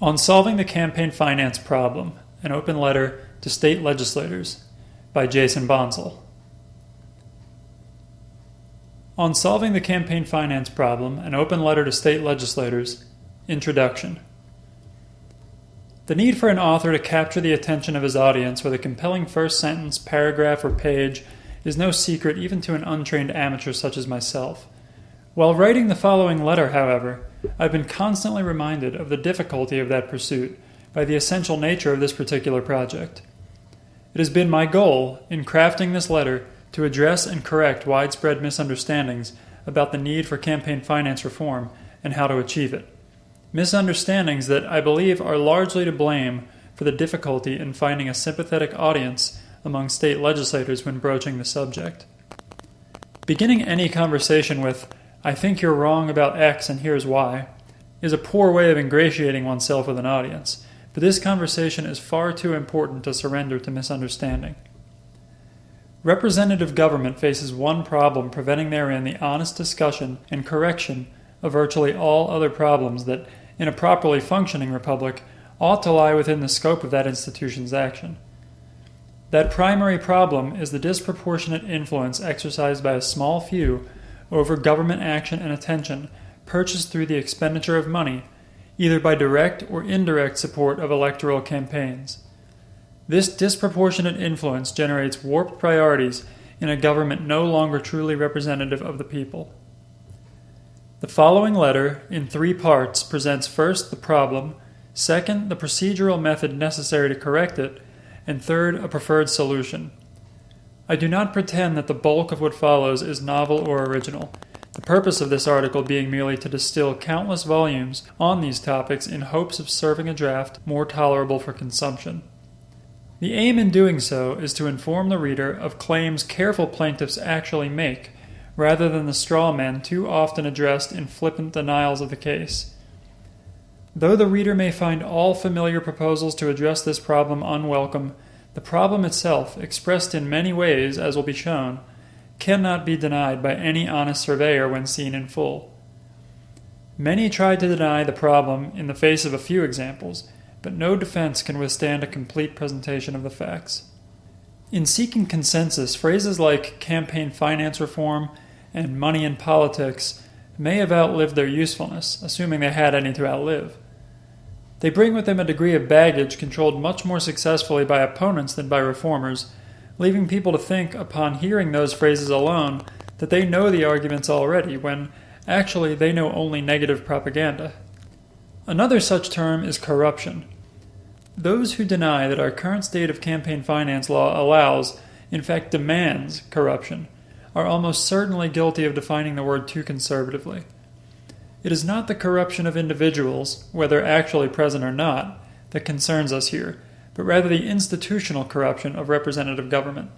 On Solving the Campaign Finance Problem, an Open Letter to State Legislators by Jason Bonsall. On Solving the Campaign Finance Problem, an Open Letter to State Legislators, Introduction. The need for an author to capture the attention of his audience with a compelling first sentence, paragraph, or page is no secret even to an untrained amateur such as myself. While writing the following letter, however, I've been constantly reminded of the difficulty of that pursuit by the essential nature of this particular project. It has been my goal, in crafting this letter, to address and correct widespread misunderstandings about the need for campaign finance reform and how to achieve it. Misunderstandings that I believe are largely to blame for the difficulty in finding a sympathetic audience among state legislators when broaching the subject. Beginning any conversation with, "I think you're wrong about X and here's why," is a poor way of ingratiating oneself with an audience, but this conversation is far too important to surrender to misunderstanding. Representative government faces one problem preventing therein the honest discussion and correction of virtually all other problems that, in a properly functioning republic, ought to lie within the scope of that institution's action. That primary problem is the disproportionate influence exercised by a small few over government action and attention purchased through the expenditure of money, either by direct or indirect support of electoral campaigns. This disproportionate influence generates warped priorities in a government no longer truly representative of the people. The following letter, in 3 parts, presents first the problem, second the procedural method necessary to correct it, and third a preferred solution. I do not pretend that the bulk of what follows is novel or original, the purpose of this article being merely to distill countless volumes on these topics in hopes of serving a draft more tolerable for consumption. The aim in doing so is to inform the reader of claims careful plaintiffs actually make, rather than the straw men too often addressed in flippant denials of the case. Though the reader may find all familiar proposals to address this problem unwelcome, the problem itself, expressed in many ways, as will be shown, cannot be denied by any honest surveyor when seen in full. Many tried to deny the problem in the face of a few examples, but no defense can withstand a complete presentation of the facts. In seeking consensus, phrases like campaign finance reform and money in politics may have outlived their usefulness, assuming they had any to outlive. They bring with them a degree of baggage controlled much more successfully by opponents than by reformers, leaving people to think, upon hearing those phrases alone, that they know the arguments already, when actually they know only negative propaganda. Another such term is corruption. Those who deny that our current state of campaign finance law allows, in fact demands, corruption, are almost certainly guilty of defining the word too conservatively. It is not the corruption of individuals, whether actually present or not, that concerns us here, but rather the institutional corruption of representative government.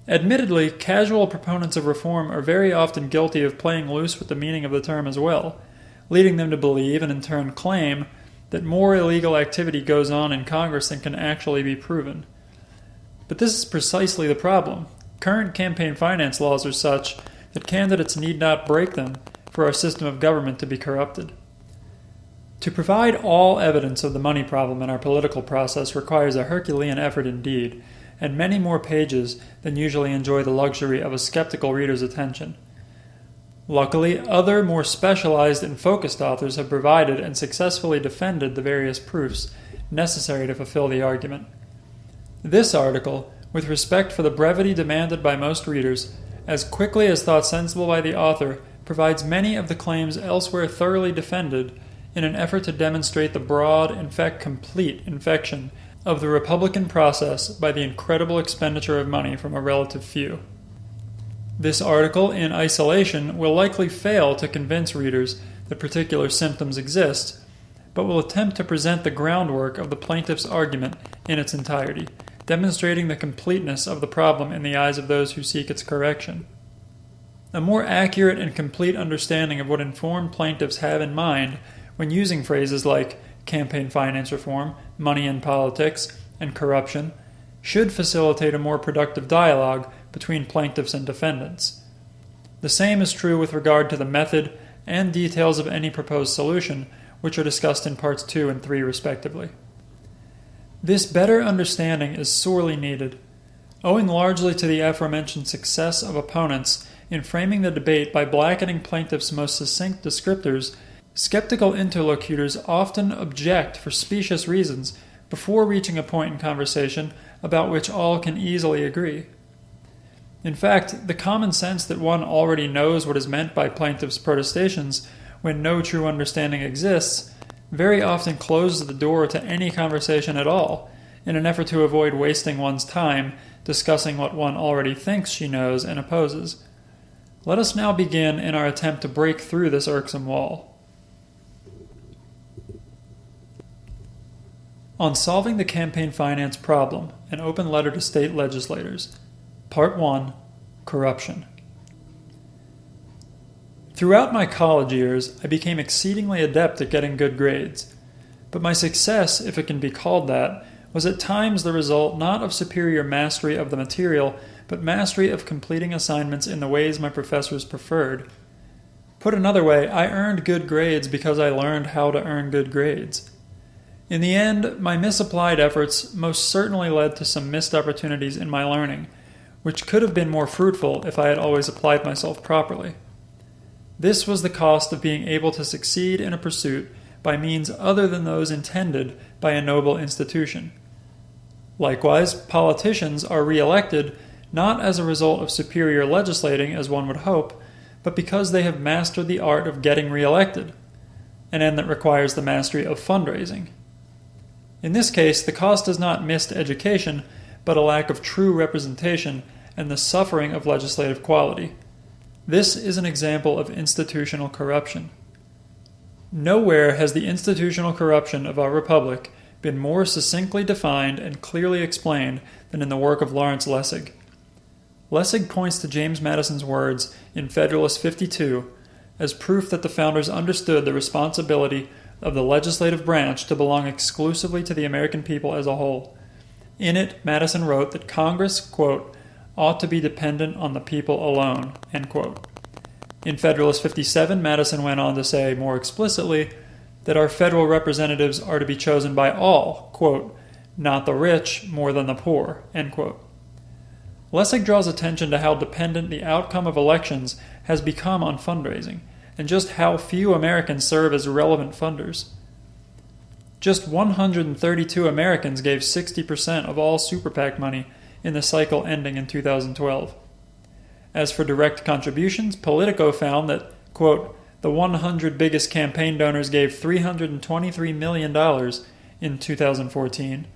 Admittedly, casual proponents of reform are very often guilty of playing loose with the meaning of the term as well, leading them to believe and in turn claim that more illegal activity goes on in Congress than can actually be proven. But this is precisely the problem. Current campaign finance laws are such that candidates need not break them for our system of government to be corrupted. To provide all evidence of the money problem in our political process requires a Herculean effort indeed, and many more pages than usually enjoy the luxury of a skeptical reader's attention. Luckily, other more specialized and focused authors have provided and successfully defended the various proofs necessary to fulfill the argument. This article, with respect for the brevity demanded by most readers, as quickly as thought sensible by the author, provides many of the claims elsewhere thoroughly defended in an effort to demonstrate the broad, in fact complete, infection of the Republican process by the incredible expenditure of money from a relative few. This article, in isolation, will likely fail to convince readers that particular symptoms exist, but will attempt to present the groundwork of the plaintiff's argument in its entirety, demonstrating the completeness of the problem in the eyes of those who seek its correction. A more accurate and complete understanding of what informed plaintiffs have in mind when using phrases like campaign finance reform, money in politics, and corruption should facilitate a more productive dialogue between plaintiffs and defendants. The same is true with regard to the method and details of any proposed solution, which are discussed in parts 2 and 3 respectively. This better understanding is sorely needed. Owing largely to the aforementioned success of opponents in framing the debate by blackening plaintiffs' most succinct descriptors, skeptical interlocutors often object for specious reasons before reaching a point in conversation about which all can easily agree. In fact, the common sense that one already knows what is meant by plaintiffs' protestations when no true understanding exists very often closes the door to any conversation at all, in an effort to avoid wasting one's time discussing what one already thinks she knows and opposes. Let us now begin in our attempt to break through this irksome wall. On solving the campaign finance problem, an open letter to state legislators. Part 1. Corruption. Throughout my college years, I became exceedingly adept at getting good grades. But my success, if it can be called that, was at times the result not of superior mastery of the material, but mastery of completing assignments in the ways my professors preferred. Put another way, I earned good grades because I learned how to earn good grades. In the end, my misapplied efforts most certainly led to some missed opportunities in my learning, which could have been more fruitful if I had always applied myself properly. This was the cost of being able to succeed in a pursuit by means other than those intended by a noble institution. Likewise, politicians are re-elected not as a result of superior legislating as one would hope, but because they have mastered the art of getting re-elected, an end that requires the mastery of fundraising. In this case, the cost is not missed education, but a lack of true representation and the suffering of legislative quality. This is an example of institutional corruption. Nowhere has the institutional corruption of our republic been more succinctly defined and clearly explained than in the work of Lawrence Lessig. Lessig points to James Madison's words in Federalist 52 as proof that the founders understood the responsibility of the legislative branch to belong exclusively to the American people as a whole. In it, Madison wrote that Congress, quote, ought to be dependent on the people alone, end quote. In Federalist 57, Madison went on to say more explicitly that our federal representatives are to be chosen by all, quote, not the rich more than the poor, end quote. Lessig draws attention to how dependent the outcome of elections has become on fundraising, and just how few Americans serve as relevant funders. Just 132 Americans gave 60% of all Super PAC money in the cycle ending in 2012. As for direct contributions, Politico found that, quote, the 100 biggest campaign donors gave $323 million in 2014,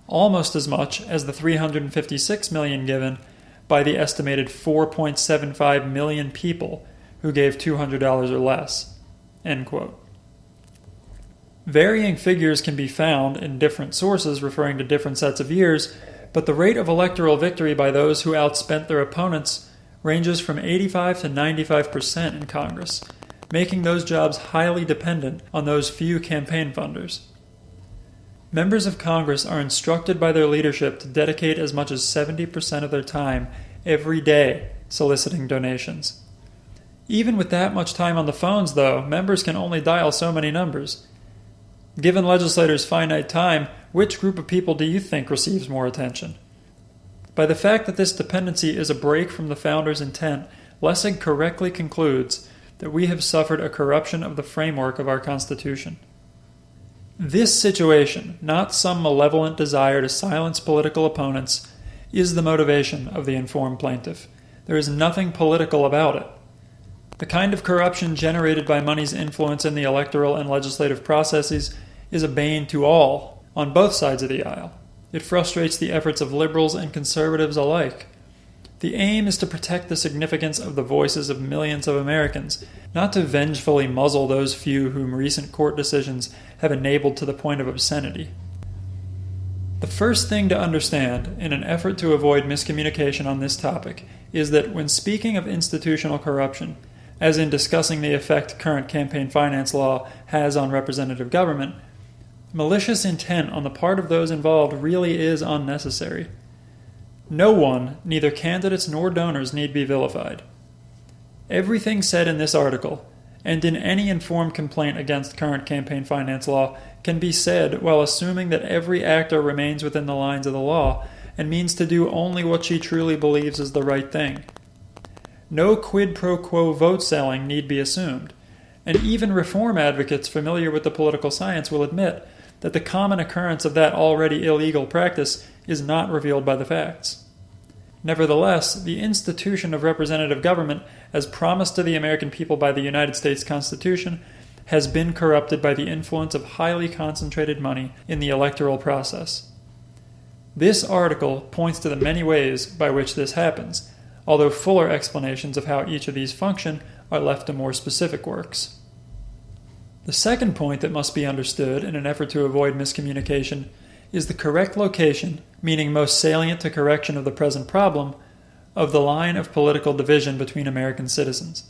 almost as much as the $356 million given by the estimated 4.75 million people who gave $200 or less, end quote. Varying figures can be found in different sources referring to different sets of years, but the rate of electoral victory by those who outspent their opponents ranges from 85 to 95% in Congress, making those jobs highly dependent on those few campaign funders. Members of Congress are instructed by their leadership to dedicate as much as 70% of their time every day soliciting donations. Even with that much time on the phones, though, members can only dial so many numbers. Given legislators' finite time, which group of people do you think receives more attention? By the fact that this dependency is a break from the founders' intent, Lessig correctly concludes that we have suffered a corruption of the framework of our Constitution. This situation, not some malevolent desire to silence political opponents, is the motivation of the informed plaintiff. There is nothing political about it. The kind of corruption generated by money's influence in the electoral and legislative processes is a bane to all, on both sides of the aisle. It frustrates the efforts of liberals and conservatives alike. The aim is to protect the significance of the voices of millions of Americans, not to vengefully muzzle those few whom recent court decisions have enabled to the point of obscenity. The first thing to understand, in an effort to avoid miscommunication on this topic, is that when speaking of institutional corruption, as in discussing the effect current campaign finance law has on representative government, malicious intent on the part of those involved really is unnecessary. No one, neither candidates nor donors, need be vilified. Everything said in this article, and in any informed complaint against current campaign finance law can be said while assuming that every actor remains within the lines of the law and means to do only what she truly believes is the right thing. No quid pro quo vote selling need be assumed, and even reform advocates familiar with the political science will admit that the common occurrence of that already illegal practice is not revealed by the facts. Nevertheless, the institution of representative government, as promised to the American people by the United States Constitution, has been corrupted by the influence of highly concentrated money in the electoral process. This article points to the many ways by which this happens, although fuller explanations of how each of these function are left to more specific works. The second point that must be understood in an effort to avoid miscommunication is the correct location, meaning most salient to correction of the present problem, of the line of political division between American citizens.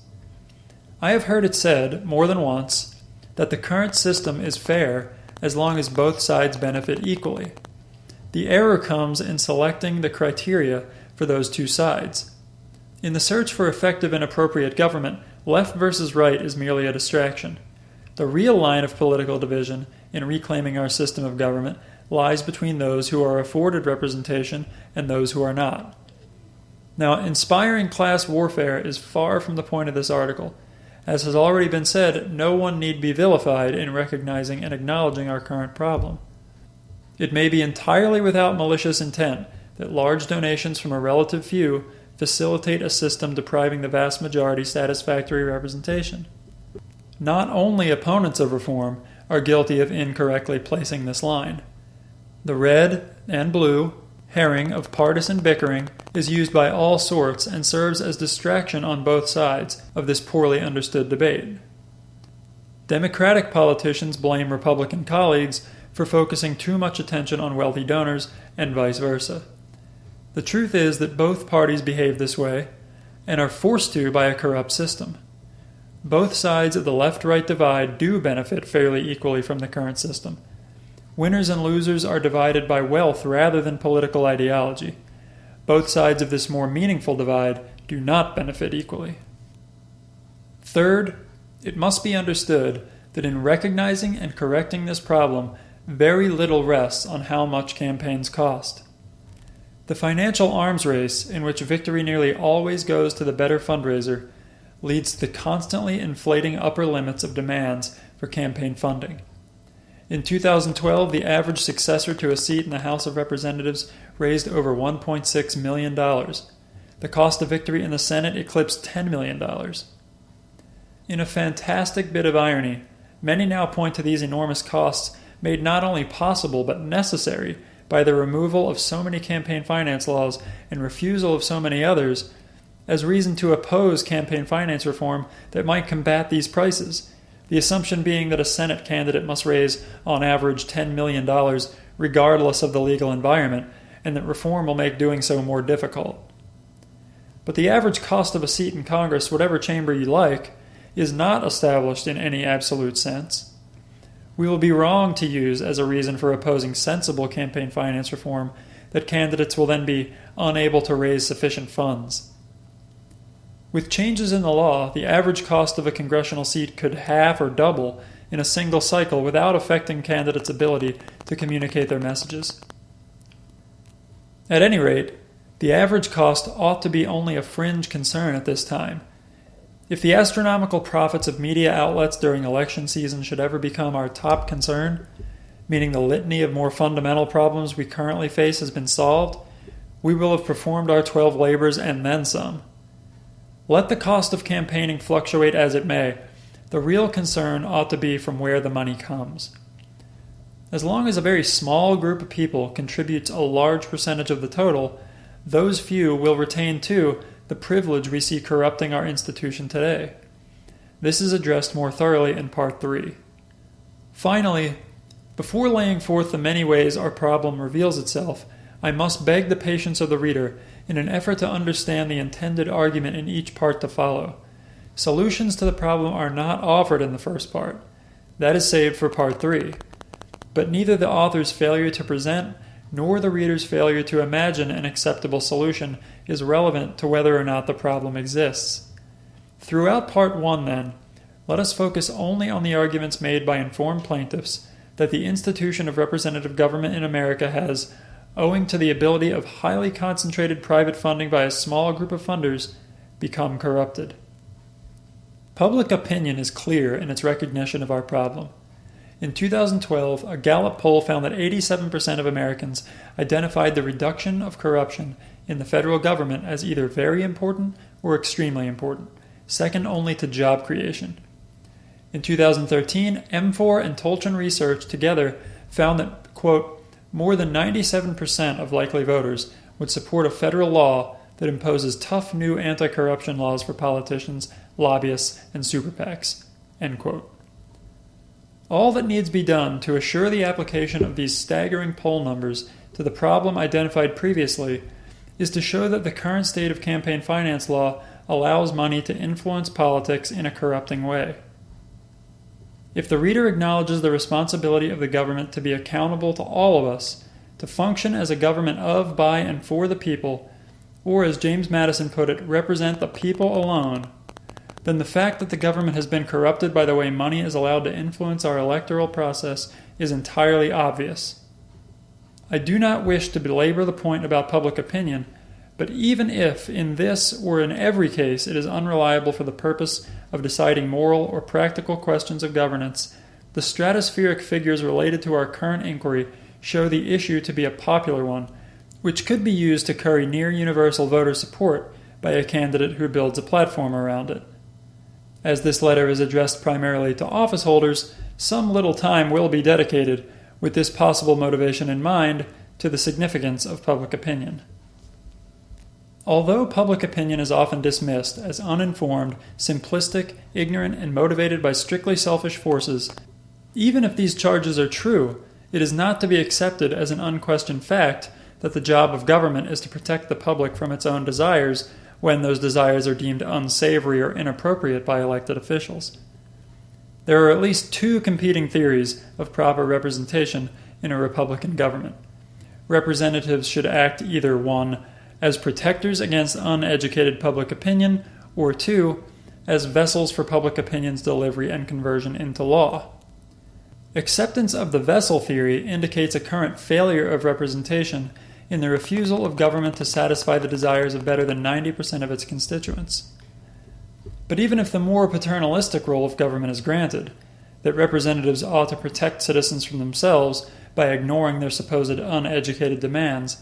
I have heard it said, more than once, that the current system is fair as long as both sides benefit equally. The error comes in selecting the criteria for those two sides. In the search for effective and appropriate government, left versus right is merely a distraction. The real line of political division in reclaiming our system of government lies between those who are afforded representation and those who are not. Now, inspiring class warfare is far from the point of this article. As has already been said, no one need be vilified in recognizing and acknowledging our current problem. It may be entirely without malicious intent that large donations from a relative few facilitate a system depriving the vast majority satisfactory representation. Not only opponents of reform are guilty of incorrectly placing this line. The red and blue herring of partisan bickering is used by all sorts and serves as distraction on both sides of this poorly understood debate. Democratic politicians blame Republican colleagues for focusing too much attention on wealthy donors and vice versa. The truth is that both parties behave this way and are forced to by a corrupt system. Both sides of the left-right divide do benefit fairly equally from the current system. Winners and losers are divided by wealth rather than political ideology. Both sides of this more meaningful divide do not benefit equally. Third, it must be understood that in recognizing and correcting this problem, very little rests on how much campaigns cost. The financial arms race, in which victory nearly always goes to the better fundraiser, leads to the constantly inflating upper limits of demands for campaign funding. In 2012, the average successor to a seat in the House of Representatives raised over $1.6 million. The cost of victory in the Senate eclipsed $10 million. In a fantastic bit of irony, many now point to these enormous costs made not only possible but necessary by the removal of so many campaign finance laws and refusal of so many others as reason to oppose campaign finance reform that might combat these prices, the assumption being that a Senate candidate must raise, on average, $10 million regardless of the legal environment, and that reform will make doing so more difficult. But the average cost of a seat in Congress, whatever chamber you like, is not established in any absolute sense. We will be wrong to use as a reason for opposing sensible campaign finance reform that candidates will then be unable to raise sufficient funds. With changes in the law, the average cost of a congressional seat could half or double in a single cycle without affecting candidates' ability to communicate their messages. At any rate, the average cost ought to be only a fringe concern at this time. If the astronomical profits of media outlets during election season should ever become our top concern, meaning the litany of more fundamental problems we currently face has been solved, we will have performed our 12 labors and then some. Let the cost of campaigning fluctuate as it may, the real concern ought to be from where the money comes. As long as a very small group of people contributes a large percentage of the total, those few will retain, too, the privilege we see corrupting our institution today. This is addressed more thoroughly in Part 3. Finally, before laying forth the many ways our problem reveals itself, I must beg the patience of the reader in an effort to understand the intended argument in each part to follow. Solutions to the problem are not offered in the first part. That is saved for Part 3. But neither the author's failure to present nor the reader's failure to imagine an acceptable solution is relevant to whether or not the problem exists. Throughout Part 1, then, let us focus only on the arguments made by informed plaintiffs that the institution of representative government in America has, owing to the ability of highly concentrated private funding by a small group of funders, become corrupted. Public opinion is clear in its recognition of our problem. In 2012, a Gallup poll found that 87% of Americans identified the reduction of corruption in the federal government as either very important or extremely important, second only to job creation. In 2013, M4 and Tolchin Research together found that, quote, more than 97% of likely voters would support a federal law that imposes tough new anti-corruption laws for politicians, lobbyists, and super PACs, end quote. All that needs to be done to assure the application of these staggering poll numbers to the problem identified previously is to show that the current state of campaign finance law allows money to influence politics in a corrupting way. If the reader acknowledges the responsibility of the government to be accountable to all of us, to function as a government of, by, and for the people, or as James Madison put it, represent the people alone, then the fact that the government has been corrupted by the way money is allowed to influence our electoral process is entirely obvious. I do not wish to belabor the point about public opinion, but even if, in this or in every case, it is unreliable for the purpose of deciding moral or practical questions of governance, the stratospheric figures related to our current inquiry show the issue to be a popular one, which could be used to curry near universal voter support by a candidate who builds a platform around it. As this letter is addressed primarily to office holders, some little time will be dedicated, with this possible motivation in mind, to the significance of public opinion. Although public opinion is often dismissed as uninformed, simplistic, ignorant, and motivated by strictly selfish forces, even if these charges are true, it is not to be accepted as an unquestioned fact that the job of government is to protect the public from its own desires when those desires are deemed unsavory or inappropriate by elected officials. There are at least two competing theories of proper representation in a Republican government. Representatives should act either 1. As protectors against uneducated public opinion, or 2. As vessels for public opinion's delivery and conversion into law. Acceptance of the vessel theory indicates a current failure of representation in the refusal of government to satisfy the desires of better than 90% of its constituents. But even if the more paternalistic role of government is granted, that representatives ought to protect citizens from themselves by ignoring their supposed uneducated demands,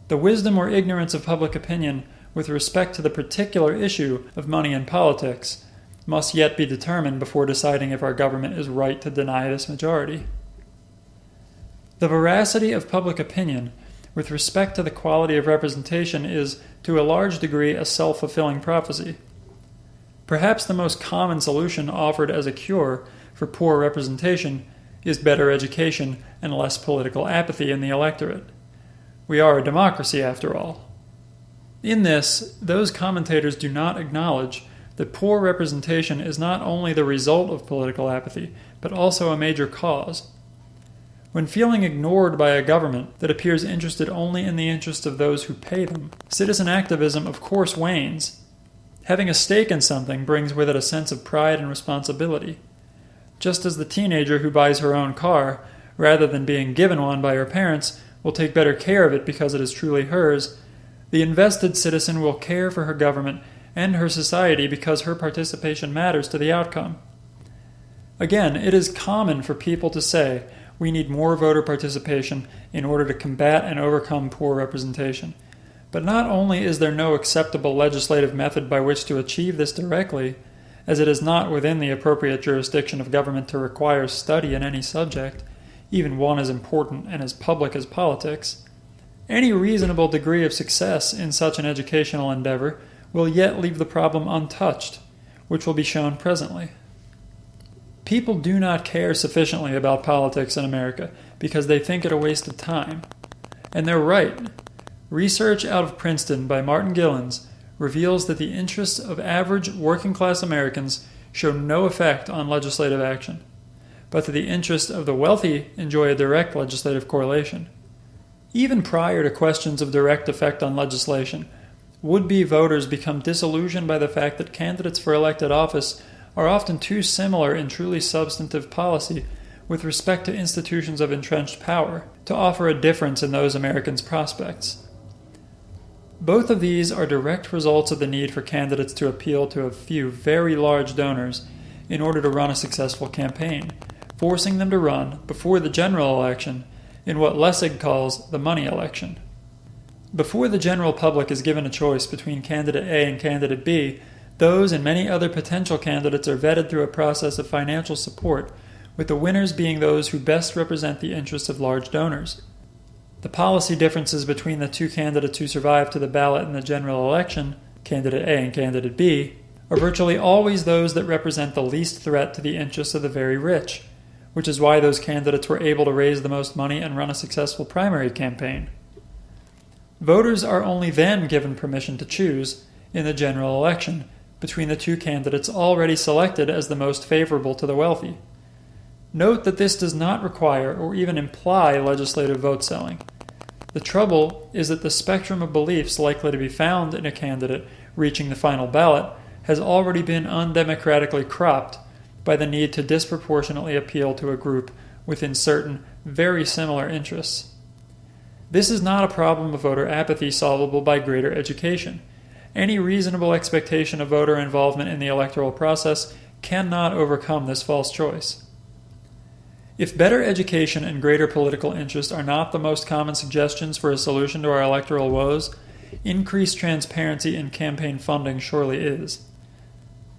the wisdom or ignorance of public opinion with respect to the particular issue of money in politics must yet be determined before deciding if our government is right to deny this majority. The veracity of public opinion with respect to the quality of representation is, to a large degree, a self-fulfilling prophecy. Perhaps the most common solution offered as a cure for poor representation is better education and less political apathy in the electorate. We are a democracy, after all. In this, those commentators do not acknowledge that poor representation is not only the result of political apathy, but also a major cause. When feeling ignored by a government that appears interested only in the interests of those who pay them, citizen activism of course wanes. Having a stake in something brings with it a sense of pride and responsibility. Just as the teenager who buys her own car, rather than being given one by her parents, will take better care of it because it is truly hers, the invested citizen will care for her government and her society because her participation matters to the outcome. Again, it is common for people to say, we need more voter participation in order to combat and overcome poor representation. But not only is there no acceptable legislative method by which to achieve this directly, as it is not within the appropriate jurisdiction of government to require study in any subject, even one as important and as public as politics, any reasonable degree of success in such an educational endeavor will yet leave the problem untouched, which will be shown presently. People do not care sufficiently about politics in America because they think it a waste of time. And they're right. Research out of Princeton by Martin Gilens reveals that the interests of average working-class Americans show no effect on legislative action, but that the interests of the wealthy enjoy a direct legislative correlation. Even prior to questions of direct effect on legislation, would-be voters become disillusioned by the fact that candidates for elected office are often too similar in truly substantive policy with respect to institutions of entrenched power to offer a difference in those Americans' prospects. Both of these are direct results of the need for candidates to appeal to a few very large donors in order to run a successful campaign, forcing them to run before the general election in what Lessig calls the money election. Before the general public is given a choice between candidate A and candidate B, those and many other potential candidates are vetted through a process of financial support, with the winners being those who best represent the interests of large donors. The policy differences between the two candidates who survive to the ballot in the general election, candidate A and candidate B, are virtually always those that represent the least threat to the interests of the very rich, which is why those candidates were able to raise the most money and run a successful primary campaign. Voters are only then given permission to choose, in the general election, between the two candidates already selected as the most favorable to the wealthy. Note that this does not require or even imply legislative vote selling. The trouble is that the spectrum of beliefs likely to be found in a candidate reaching the final ballot has already been undemocratically cropped by the need to disproportionately appeal to a group within certain, very similar interests. This is not a problem of voter apathy solvable by greater education. Any reasonable expectation of voter involvement in the electoral process cannot overcome this false choice. If better education and greater political interest are not the most common suggestions for a solution to our electoral woes, increased transparency in campaign funding surely is.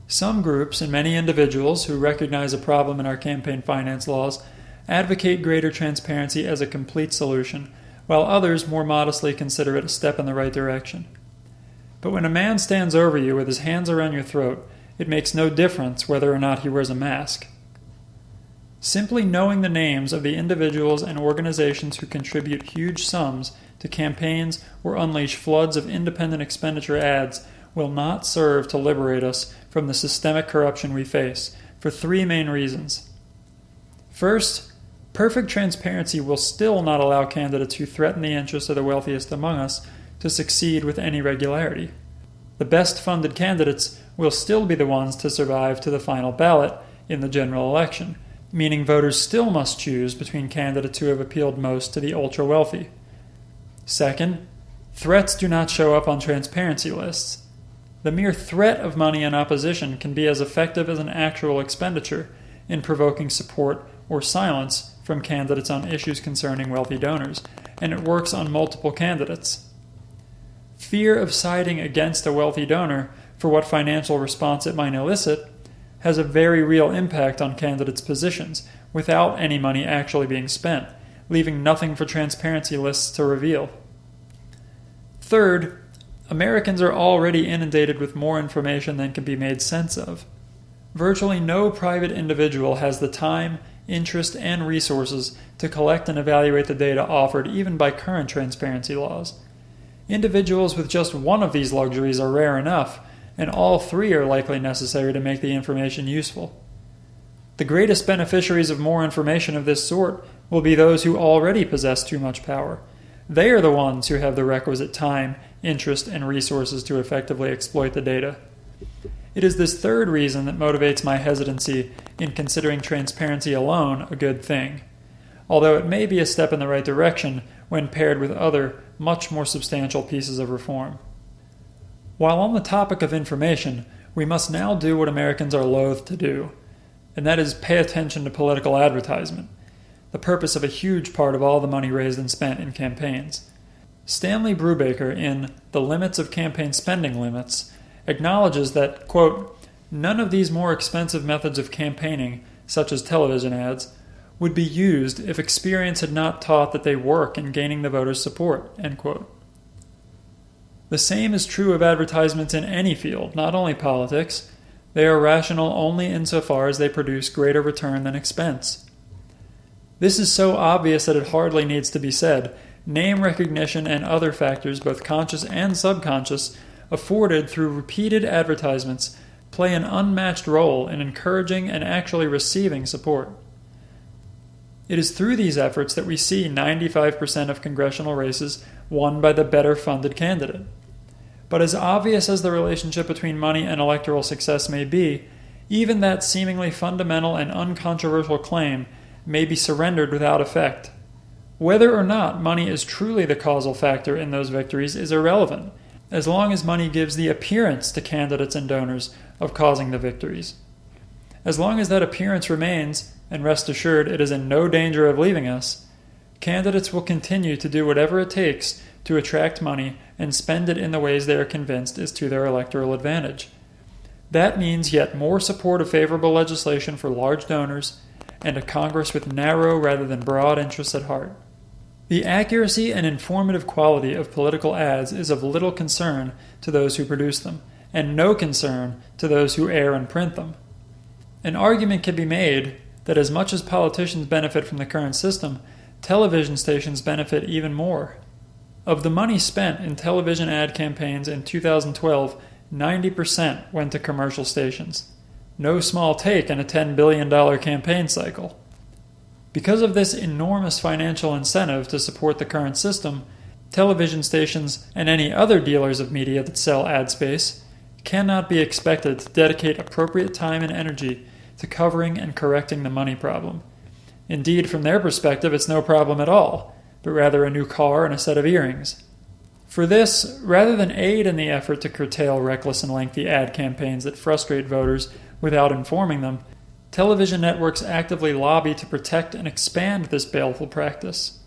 Some groups and many individuals who recognize a problem in our campaign finance laws advocate greater transparency as a complete solution, while others more modestly consider it a step in the right direction. But when a man stands over you with his hands around your throat, it makes no difference whether or not he wears a mask. Simply knowing the names of the individuals and organizations who contribute huge sums to campaigns or unleash floods of independent expenditure ads will not serve to liberate us from the systemic corruption we face for three main reasons. First, perfect transparency will still not allow candidates who threaten the interests of the wealthiest among us to succeed with any regularity. The best funded candidates will still be the ones to survive to the final ballot in the general election, meaning voters still must choose between candidates who have appealed most to the ultra-wealthy. Second, threats do not show up on transparency lists. The mere threat of money in opposition can be as effective as an actual expenditure in provoking support or silence from candidates on issues concerning wealthy donors, and it works on multiple candidates. Fear of siding against a wealthy donor for what financial response it might elicit has a very real impact on candidates' positions without any money actually being spent, leaving nothing for transparency lists to reveal. Third, Americans are already inundated with more information than can be made sense of. Virtually no private individual has the time, interest, and resources to collect and evaluate the data offered even by current transparency laws. Individuals with just one of these luxuries are rare enough, and all three are likely necessary to make the information useful. The greatest beneficiaries of more information of this sort will be those who already possess too much power. They are the ones who have the requisite time, interest, and resources to effectively exploit the data. It is this third reason that motivates my hesitancy in considering transparency alone a good thing, although it may be a step in the right direction when paired with other, much more substantial pieces of reform. While on the topic of information, we must now do what Americans are loath to do, and that is pay attention to political advertisement, the purpose of a huge part of all the money raised and spent in campaigns. Stanley Brubaker, in The Limits of Campaign Spending Limits, acknowledges that, quote, none of these more expensive methods of campaigning, such as television ads, would be used if experience had not taught that they work in gaining the voters' support, end quote. The same is true of advertisements in any field, not only politics. They are rational only insofar as they produce greater return than expense. This is so obvious that it hardly needs to be said. Name recognition and other factors, both conscious and subconscious, afforded through repeated advertisements, play an unmatched role in encouraging and actually receiving support. It is through these efforts that we see 95% of congressional races won by the better funded candidate. But as obvious as the relationship between money and electoral success may be, even that seemingly fundamental and uncontroversial claim may be surrendered without effect. Whether or not money is truly the causal factor in those victories is irrelevant, as long as money gives the appearance to candidates and donors of causing the victories. As long as that appearance remains, and rest assured it is in no danger of leaving us, candidates will continue to do whatever it takes to attract money and spend it in the ways they are convinced is to their electoral advantage. That means yet more support of favorable legislation for large donors and a Congress with narrow rather than broad interests at heart. The accuracy and informative quality of political ads is of little concern to those who produce them, and no concern to those who air and print them. An argument can be made that as much as politicians benefit from the current system, television stations benefit even more. Of the money spent in television ad campaigns in 2012, 90% went to commercial stations. No small take in a $10 billion campaign cycle. Because of this enormous financial incentive to support the current system, television stations and any other dealers of media that sell ad space cannot be expected to dedicate appropriate time and energy to covering and correcting the money problem. Indeed, from their perspective, it's no problem at all, but rather a new car and a set of earrings. For this, rather than aid in the effort to curtail reckless and lengthy ad campaigns that frustrate voters without informing them, television networks actively lobby to protect and expand this baleful practice.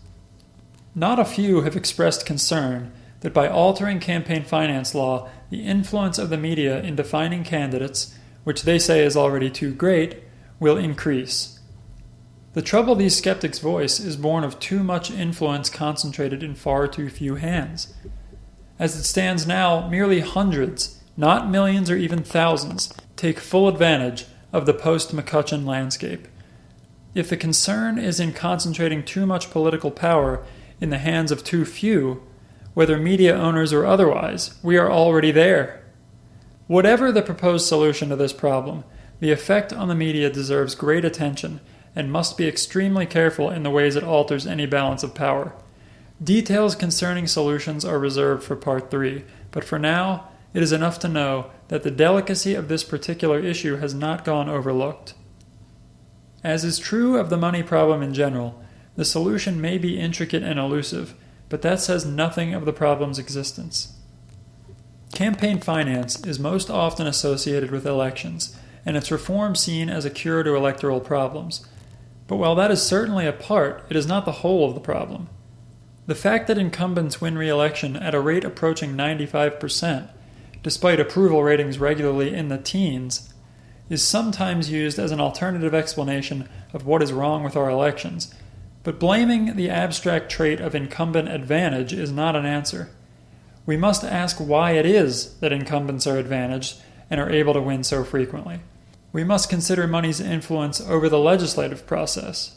Not a few have expressed concern that by altering campaign finance law, the influence of the media in defining candidates, which they say is already too great, will increase. The trouble these skeptics voice is born of too much influence concentrated in far too few hands. As it stands now, merely hundreds, not millions or even thousands, take full advantage of the post-McCutcheon landscape. If the concern is in concentrating too much political power in the hands of too few, whether media owners or otherwise, we are already there. Whatever the proposed solution to this problem, the effect on the media deserves great attention and must be extremely careful in the ways it alters any balance of power. Details concerning solutions are reserved for Part 3, but for now, it is enough to know that the delicacy of this particular issue has not gone overlooked. As is true of the money problem in general, the solution may be intricate and elusive, but that says nothing of the problem's existence. Campaign finance is most often associated with elections, and its reform seen as a cure to electoral problems. But while that is certainly a part, it is not the whole of the problem. The fact that incumbents win re-election at a rate approaching 95%, despite approval ratings regularly in the teens, is sometimes used as an alternative explanation of what is wrong with our elections. But blaming the abstract trait of incumbent advantage is not an answer. We must ask why it is that incumbents are advantaged and are able to win so frequently. We must consider money's influence over the legislative process.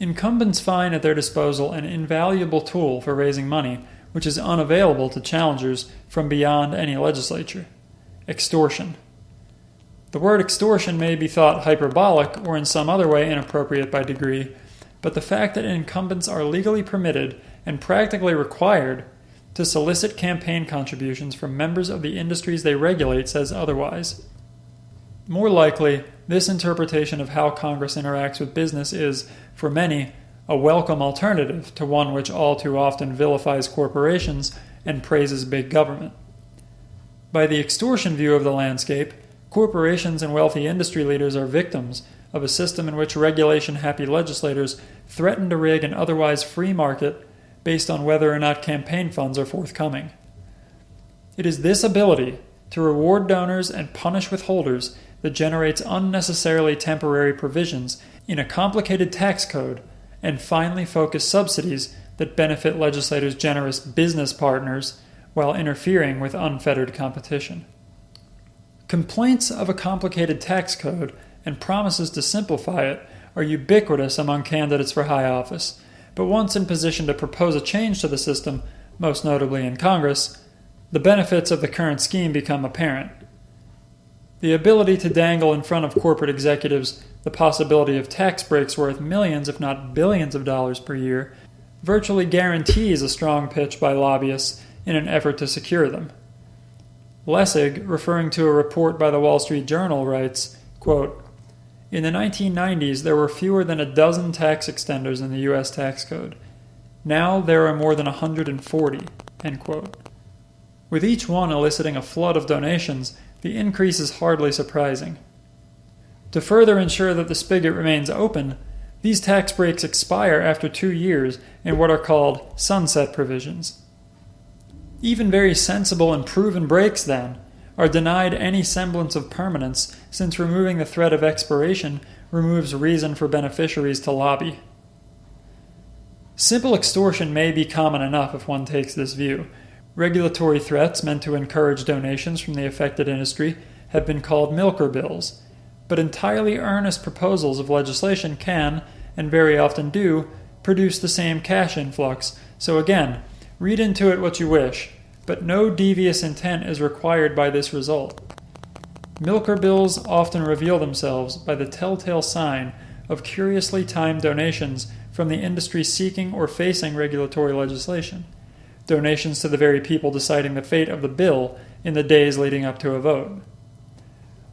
Incumbents find at their disposal an invaluable tool for raising money, which is unavailable to challengers from beyond any legislature: extortion. The word extortion may be thought hyperbolic or in some other way inappropriate by degree, but the fact that incumbents are legally permitted and practically required to solicit campaign contributions from members of the industries they regulate says otherwise. More likely, this interpretation of how Congress interacts with business is, for many, a welcome alternative to one which all too often vilifies corporations and praises big government. By the extortion view of the landscape, corporations and wealthy industry leaders are victims of a system in which regulation-happy legislators threaten to rig an otherwise free market based on whether or not campaign funds are forthcoming. It is this ability to reward donors and punish withholders that generates unnecessarily temporary provisions in a complicated tax code and finally focus subsidies that benefit legislators' generous business partners while interfering with unfettered competition. Complaints of a complicated tax code and promises to simplify it are ubiquitous among candidates for high office, but once in position to propose a change to the system, most notably in Congress, the benefits of the current scheme become apparent. The ability to dangle in front of corporate executives the possibility of tax breaks worth millions, if not billions of dollars per year, virtually guarantees a strong pitch by lobbyists in an effort to secure them. Lessig, referring to a report by the Wall Street Journal, writes, quote, "In the 1990s, there were fewer than a dozen tax extenders in the U.S. tax code. Now there are more than 140, end quote. With each one eliciting a flood of donations, the increase is hardly surprising. To further ensure that the spigot remains open, these tax breaks expire after 2 years in what are called sunset provisions. Even very sensible and proven breaks, then, are denied any semblance of permanence, since removing the threat of expiration removes reason for beneficiaries to lobby. Simple extortion may be common enough if one takes this view. Regulatory threats meant to encourage donations from the affected industry have been called milker bills, but entirely earnest proposals of legislation can, and very often do, produce the same cash influx. So again, read into it what you wish, but no devious intent is required by this result. Milker bills often reveal themselves by the telltale sign of curiously timed donations from the industry seeking or facing regulatory legislation, donations to the very people deciding the fate of the bill in the days leading up to a vote.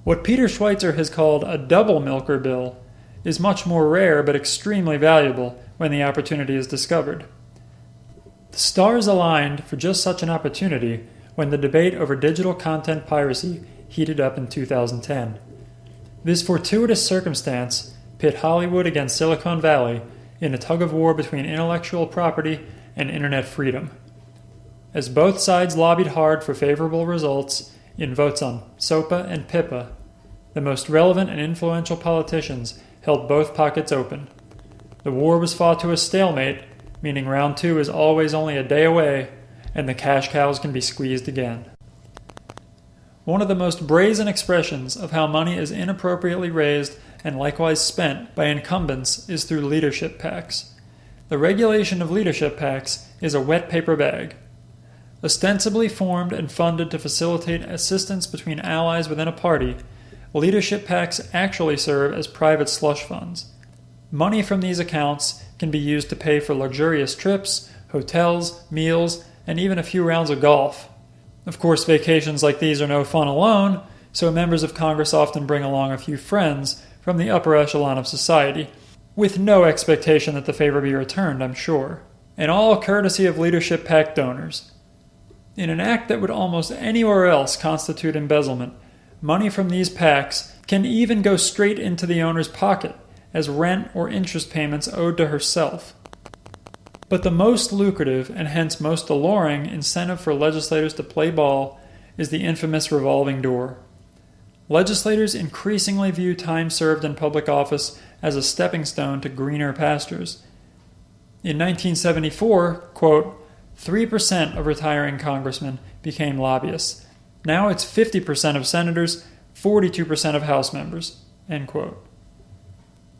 What Peter Schweitzer has called a double milker bill is much more rare but extremely valuable when the opportunity is discovered. The stars aligned for just such an opportunity when the debate over digital content piracy heated up in 2010. This fortuitous circumstance pit Hollywood against Silicon Valley in a tug-of-war between intellectual property and internet freedom. As both sides lobbied hard for favorable results in votes on SOPA and PIPA, the most relevant and influential politicians held both pockets open. The war was fought to a stalemate, meaning round 2 is always only a day away, and the cash cows can be squeezed again. One of the most brazen expressions of how money is inappropriately raised and likewise spent by incumbents is through leadership PACs. The regulation of leadership PACs is a wet paper bag. Ostensibly formed and funded to facilitate assistance between allies within a party, leadership PACs actually serve as private slush funds. Money from these accounts can be used to pay for luxurious trips, hotels, meals, and even a few rounds of golf. Of course, vacations like these are no fun alone, so members of Congress often bring along a few friends from the upper echelon of society, with no expectation that the favor be returned, I'm sure, and all courtesy of leadership PAC donors. In an act that would almost anywhere else constitute embezzlement, money from these PACs can even go straight into the owner's pocket as rent or interest payments owed to herself. But the most lucrative and hence most alluring incentive for legislators to play ball is the infamous revolving door. Legislators increasingly view time served in public office as a stepping stone to greener pastures. In 1974, quote, 3% of retiring congressmen became lobbyists. Now it's 50% of senators, 42% of House members, end quote.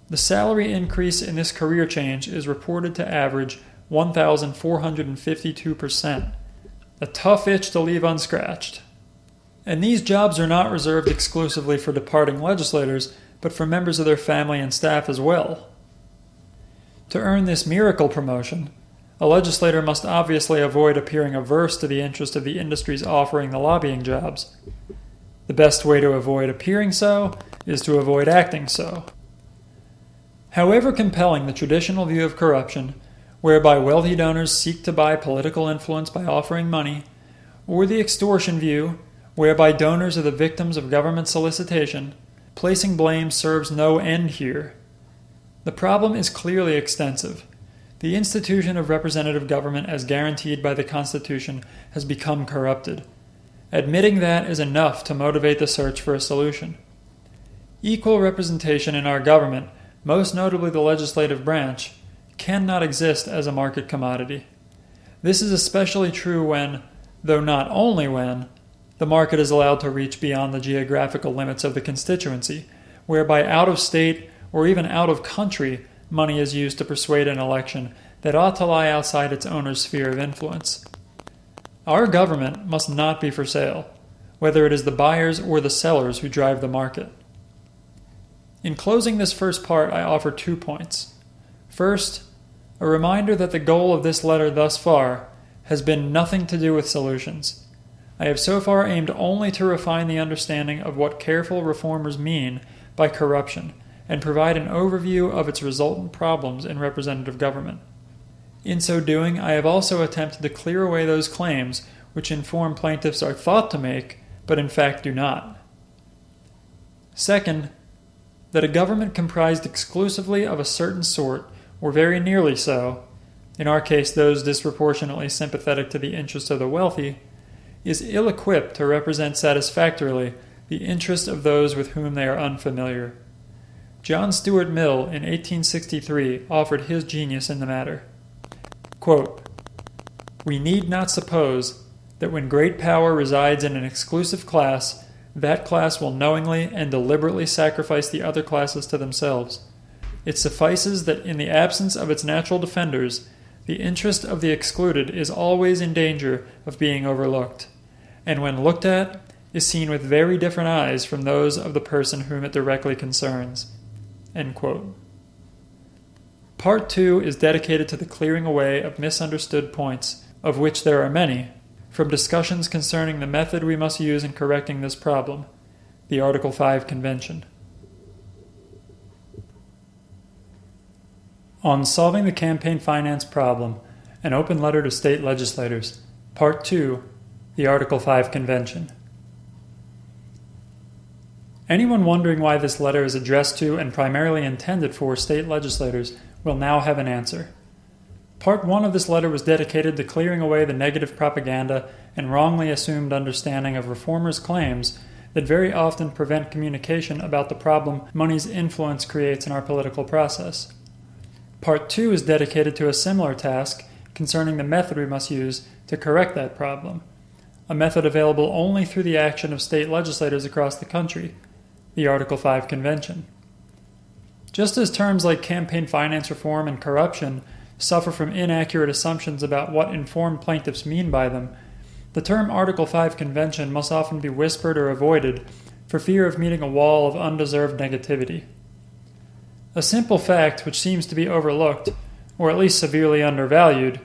The salary increase in this career change is reported to average 1,452%, a tough itch to leave unscratched. And these jobs are not reserved exclusively for departing legislators, but for members of their family and staff as well. To earn this miracle promotion, a legislator must obviously avoid appearing averse to the interest of the industries offering the lobbying jobs. The best way to avoid appearing so is to avoid acting so. However compelling the traditional view of corruption, whereby wealthy donors seek to buy political influence by offering money, or the extortion view, whereby donors are the victims of government solicitation, placing blame serves no end here. The problem is clearly extensive. The institution of representative government as guaranteed by the Constitution has become corrupted. Admitting that is enough to motivate the search for a solution. Equal representation in our government, most notably the legislative branch, cannot exist as a market commodity. This is especially true when, though not only when, the market is allowed to reach beyond the geographical limits of the constituency, whereby out-of-state or even out-of-country money is used to persuade an election that ought to lie outside its owner's sphere of influence. Our government must not be for sale, whether it is the buyers or the sellers who drive the market. In closing this first part, I offer 2 points. First, a reminder that the goal of this letter thus far has been nothing to do with solutions. I have so far aimed only to refine the understanding of what careful reformers mean by corruption and provide an overview of its resultant problems in representative government. In so doing, I have also attempted to clear away those claims which informed plaintiffs are thought to make, but in fact do not. Second, that a government comprised exclusively of a certain sort, or very nearly so, in our case those disproportionately sympathetic to the interests of the wealthy, is ill-equipped to represent satisfactorily the interest of those with whom they are unfamiliar. John Stuart Mill in 1863 offered his genius in the matter. Quote, "We need not suppose that when great power resides in an exclusive class, that class will knowingly and deliberately sacrifice the other classes to themselves. It suffices that in the absence of its natural defenders, the interest of the excluded is always in danger of being overlooked, and when looked at, is seen with very different eyes from those of the person whom it directly concerns." End quote. Part 2 is dedicated to the clearing away of misunderstood points, of which there are many, from discussions concerning the method we must use in correcting this problem, the Article 5 Convention. On Solving the Campaign Finance Problem, an Open Letter to State Legislators, Part 2, the Article 5 Convention. Anyone wondering why this letter is addressed to and primarily intended for state legislators will now have an answer. Part 1 of this letter was dedicated to clearing away the negative propaganda and wrongly assumed understanding of reformers' claims that very often prevent communication about the problem money's influence creates in our political process. Part 2 is dedicated to a similar task concerning the method we must use to correct that problem, a method available only through the action of state legislators across the country, the Article 5 Convention. Just as terms like campaign finance reform and corruption suffer from inaccurate assumptions about what informed plaintiffs mean by them, the term Article 5 Convention must often be whispered or avoided for fear of meeting a wall of undeserved negativity. A simple fact which seems to be overlooked, or at least severely undervalued,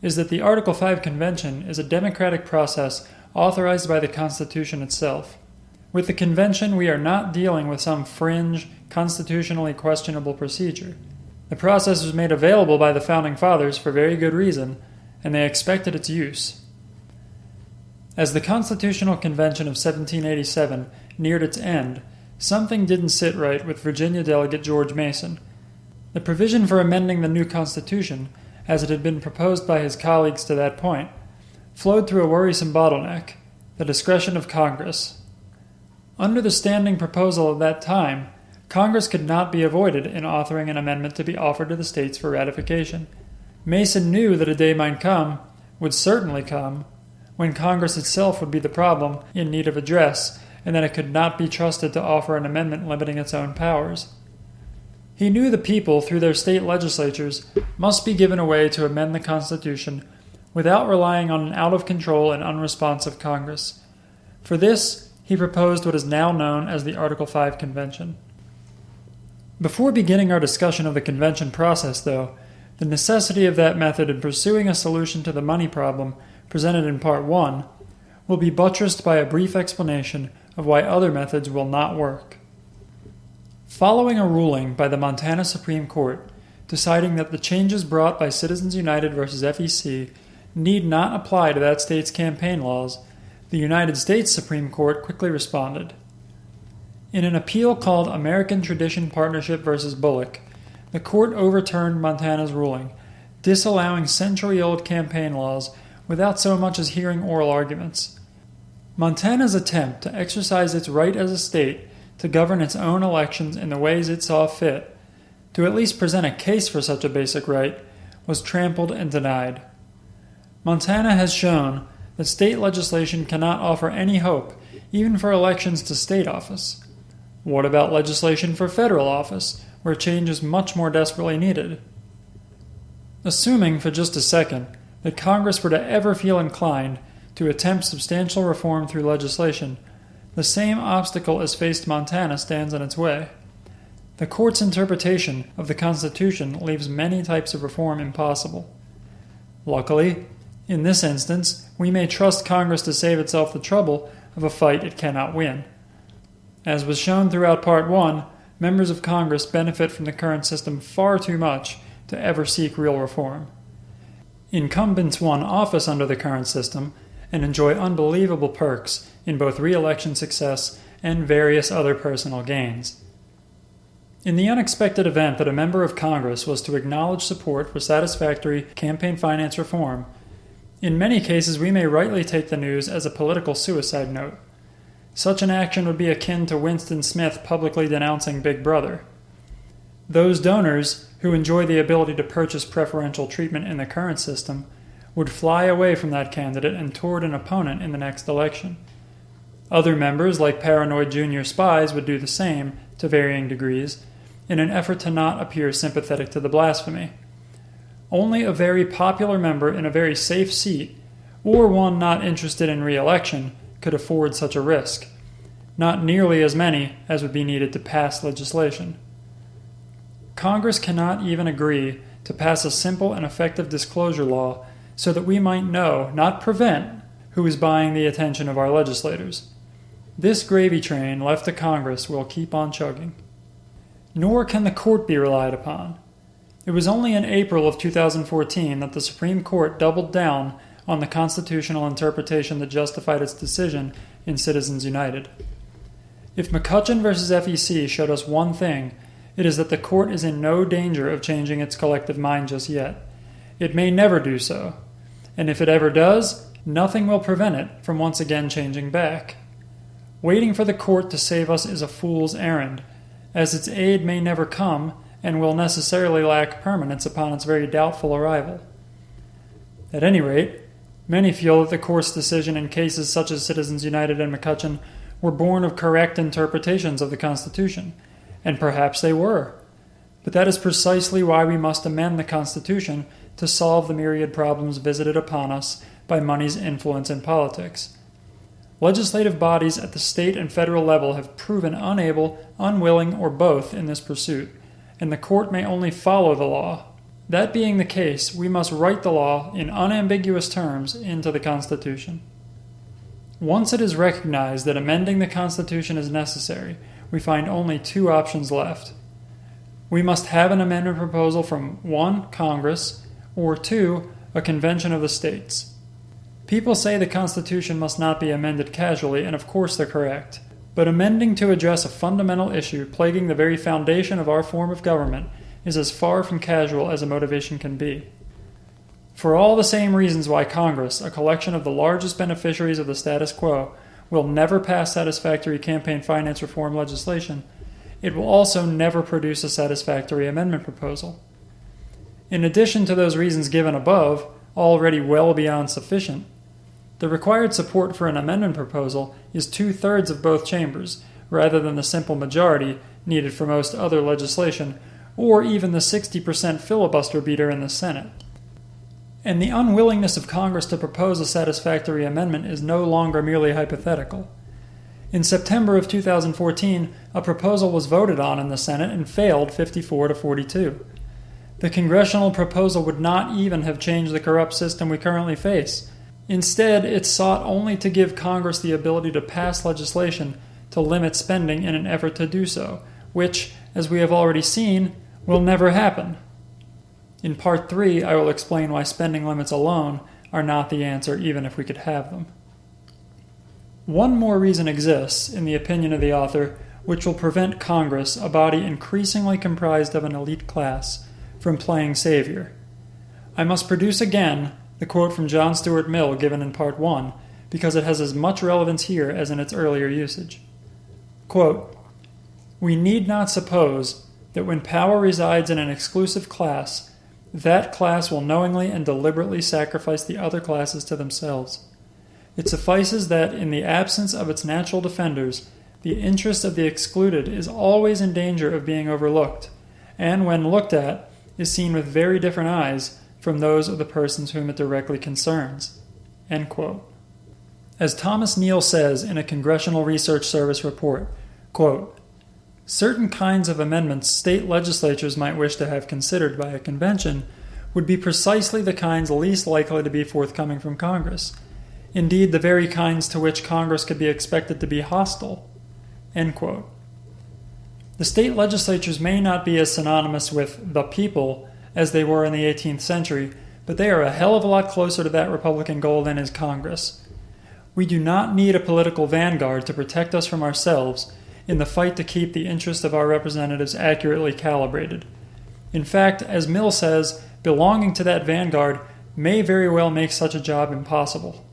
is that the Article 5 Convention is a democratic process authorized by the Constitution itself. With the Convention, we are not dealing with some fringe, constitutionally questionable procedure. The process was made available by the Founding Fathers for very good reason, and they expected its use. As the Constitutional Convention of 1787 neared its end, something didn't sit right with Virginia delegate George Mason. The provision for amending the new Constitution, as it had been proposed by his colleagues to that point, flowed through a worrisome bottleneck, the discretion of Congress. Under the standing proposal of that time, Congress could not be avoided in authoring an amendment to be offered to the states for ratification. Mason knew that a day might come, would certainly come, when Congress itself would be the problem in need of address, and that it could not be trusted to offer an amendment limiting its own powers. He knew the people, through their state legislatures, must be given a way to amend the Constitution without relying on an out-of-control and unresponsive Congress. For this, he proposed what is now known as the Article 5 Convention. Before beginning our discussion of the convention process, though, the necessity of that method in pursuing a solution to the money problem presented in Part 1 will be buttressed by a brief explanation of why other methods will not work. Following a ruling by the Montana Supreme Court deciding that the changes brought by Citizens United v. FEC need not apply to that state's campaign laws, the United States Supreme Court quickly responded. In an appeal called American Tradition Partnership v. Bullock, the court overturned Montana's ruling, disallowing century-old campaign laws without so much as hearing oral arguments. Montana's attempt to exercise its right as a state to govern its own elections in the ways it saw fit, to at least present a case for such a basic right, was trampled and denied. Montana has shown that state legislation cannot offer any hope, even for elections to state office. What about legislation for federal office, where change is much more desperately needed? Assuming for just a second that Congress were to ever feel inclined to attempt substantial reform through legislation, the same obstacle as faced Montana stands in its way. The court's interpretation of the Constitution leaves many types of reform impossible. Luckily, In this instance, we may trust Congress to save itself the trouble of a fight it cannot win. As was shown throughout Part 1, members of Congress benefit from the current system far too much to ever seek real reform. Incumbents won office under the current system and enjoy unbelievable perks in both re-election success and various other personal gains. In the unexpected event that a member of Congress was to acknowledge support for satisfactory campaign finance reform, in many cases we may rightly take the news as a political suicide note. Such an action would be akin to Winston Smith publicly denouncing Big Brother. Those donors who enjoy the ability to purchase preferential treatment in the current system would fly away from that candidate and toward an opponent in the next election. Other members, like paranoid junior spies, would do the same, to varying degrees, in an effort to not appear sympathetic to the blasphemy. Only a very popular member in a very safe seat, or one not interested in re-election, could afford such a risk. Not nearly as many as would be needed to pass legislation. Congress cannot even agree to pass a simple and effective disclosure law so that we might know, not prevent, who is buying the attention of our legislators. This gravy train left to Congress will keep on chugging. Nor can the court be relied upon. It was only in April of 2014 that the Supreme Court doubled down on the constitutional interpretation that justified its decision in Citizens United. If McCutcheon v. FEC showed us one thing, it is that the court is in no danger of changing its collective mind just yet. It may never do so, and if it ever does, nothing will prevent it from once again changing back. Waiting for the court to save us is a fool's errand, as its aid may never come and will necessarily lack permanence upon its very doubtful arrival. At any rate, many feel that the court's decision in cases such as Citizens United and McCutcheon were born of correct interpretations of the Constitution, and perhaps they were. But that is precisely why we must amend the Constitution to solve the myriad problems visited upon us by money's influence in politics. Legislative bodies at the state and federal level have proven unable, unwilling, or both in this pursuit, and the court may only follow the law. That being the case, we must write the law in unambiguous terms into the Constitution. Once it is recognized that amending the Constitution is necessary, we find only two options left. We must have an amendment proposal from 1. Congress, or 2. a convention of the states. People say the Constitution must not be amended casually, and of course they're correct. But amending to address a fundamental issue plaguing the very foundation of our form of government is as far from casual as a motivation can be. For all the same reasons why Congress, a collection of the largest beneficiaries of the status quo, will never pass satisfactory campaign finance reform legislation, it will also never produce a satisfactory amendment proposal. In addition to those reasons given above, already well beyond sufficient, the required support for an amendment proposal is 2/3 of both chambers, rather than the simple majority needed for most other legislation, or even the 60% filibuster beater in the Senate. And the unwillingness of Congress to propose a satisfactory amendment is no longer merely hypothetical. In September of 2014, a proposal was voted on in the Senate and failed 54-42. The congressional proposal would not even have changed the corrupt system we currently face. Instead, it sought only to give Congress the ability to pass legislation to limit spending in an effort to do so, which, as we have already seen, will never happen. In Part 3, I will explain why spending limits alone are not the answer even if we could have them. One more reason exists, in the opinion of the author, which will prevent Congress, a body increasingly comprised of an elite class, from playing savior. I must produce again the quote from John Stuart Mill given in Part 1, because it has as much relevance here as in its earlier usage. Quote, "We need not suppose that when power resides in an exclusive class, that class will knowingly and deliberately sacrifice the other classes to themselves. It suffices that, in the absence of its natural defenders, the interest of the excluded is always in danger of being overlooked, and when looked at, is seen with very different eyes from those of the persons whom it directly concerns." End quote. As Thomas Neal says in a Congressional Research Service report, quote, "Certain kinds of amendments state legislatures might wish to have considered by a convention would be precisely the kinds least likely to be forthcoming from Congress. Indeed, the very kinds to which Congress could be expected to be hostile. End quote. The state legislatures may not be as synonymous with the people as they were in the 18th century, but they are a hell of a lot closer to that Republican goal than is Congress. We do not need a political vanguard to protect us from ourselves in the fight to keep the interests of our representatives accurately calibrated. In fact, as Mill says, belonging to that vanguard may very well make such a job impossible.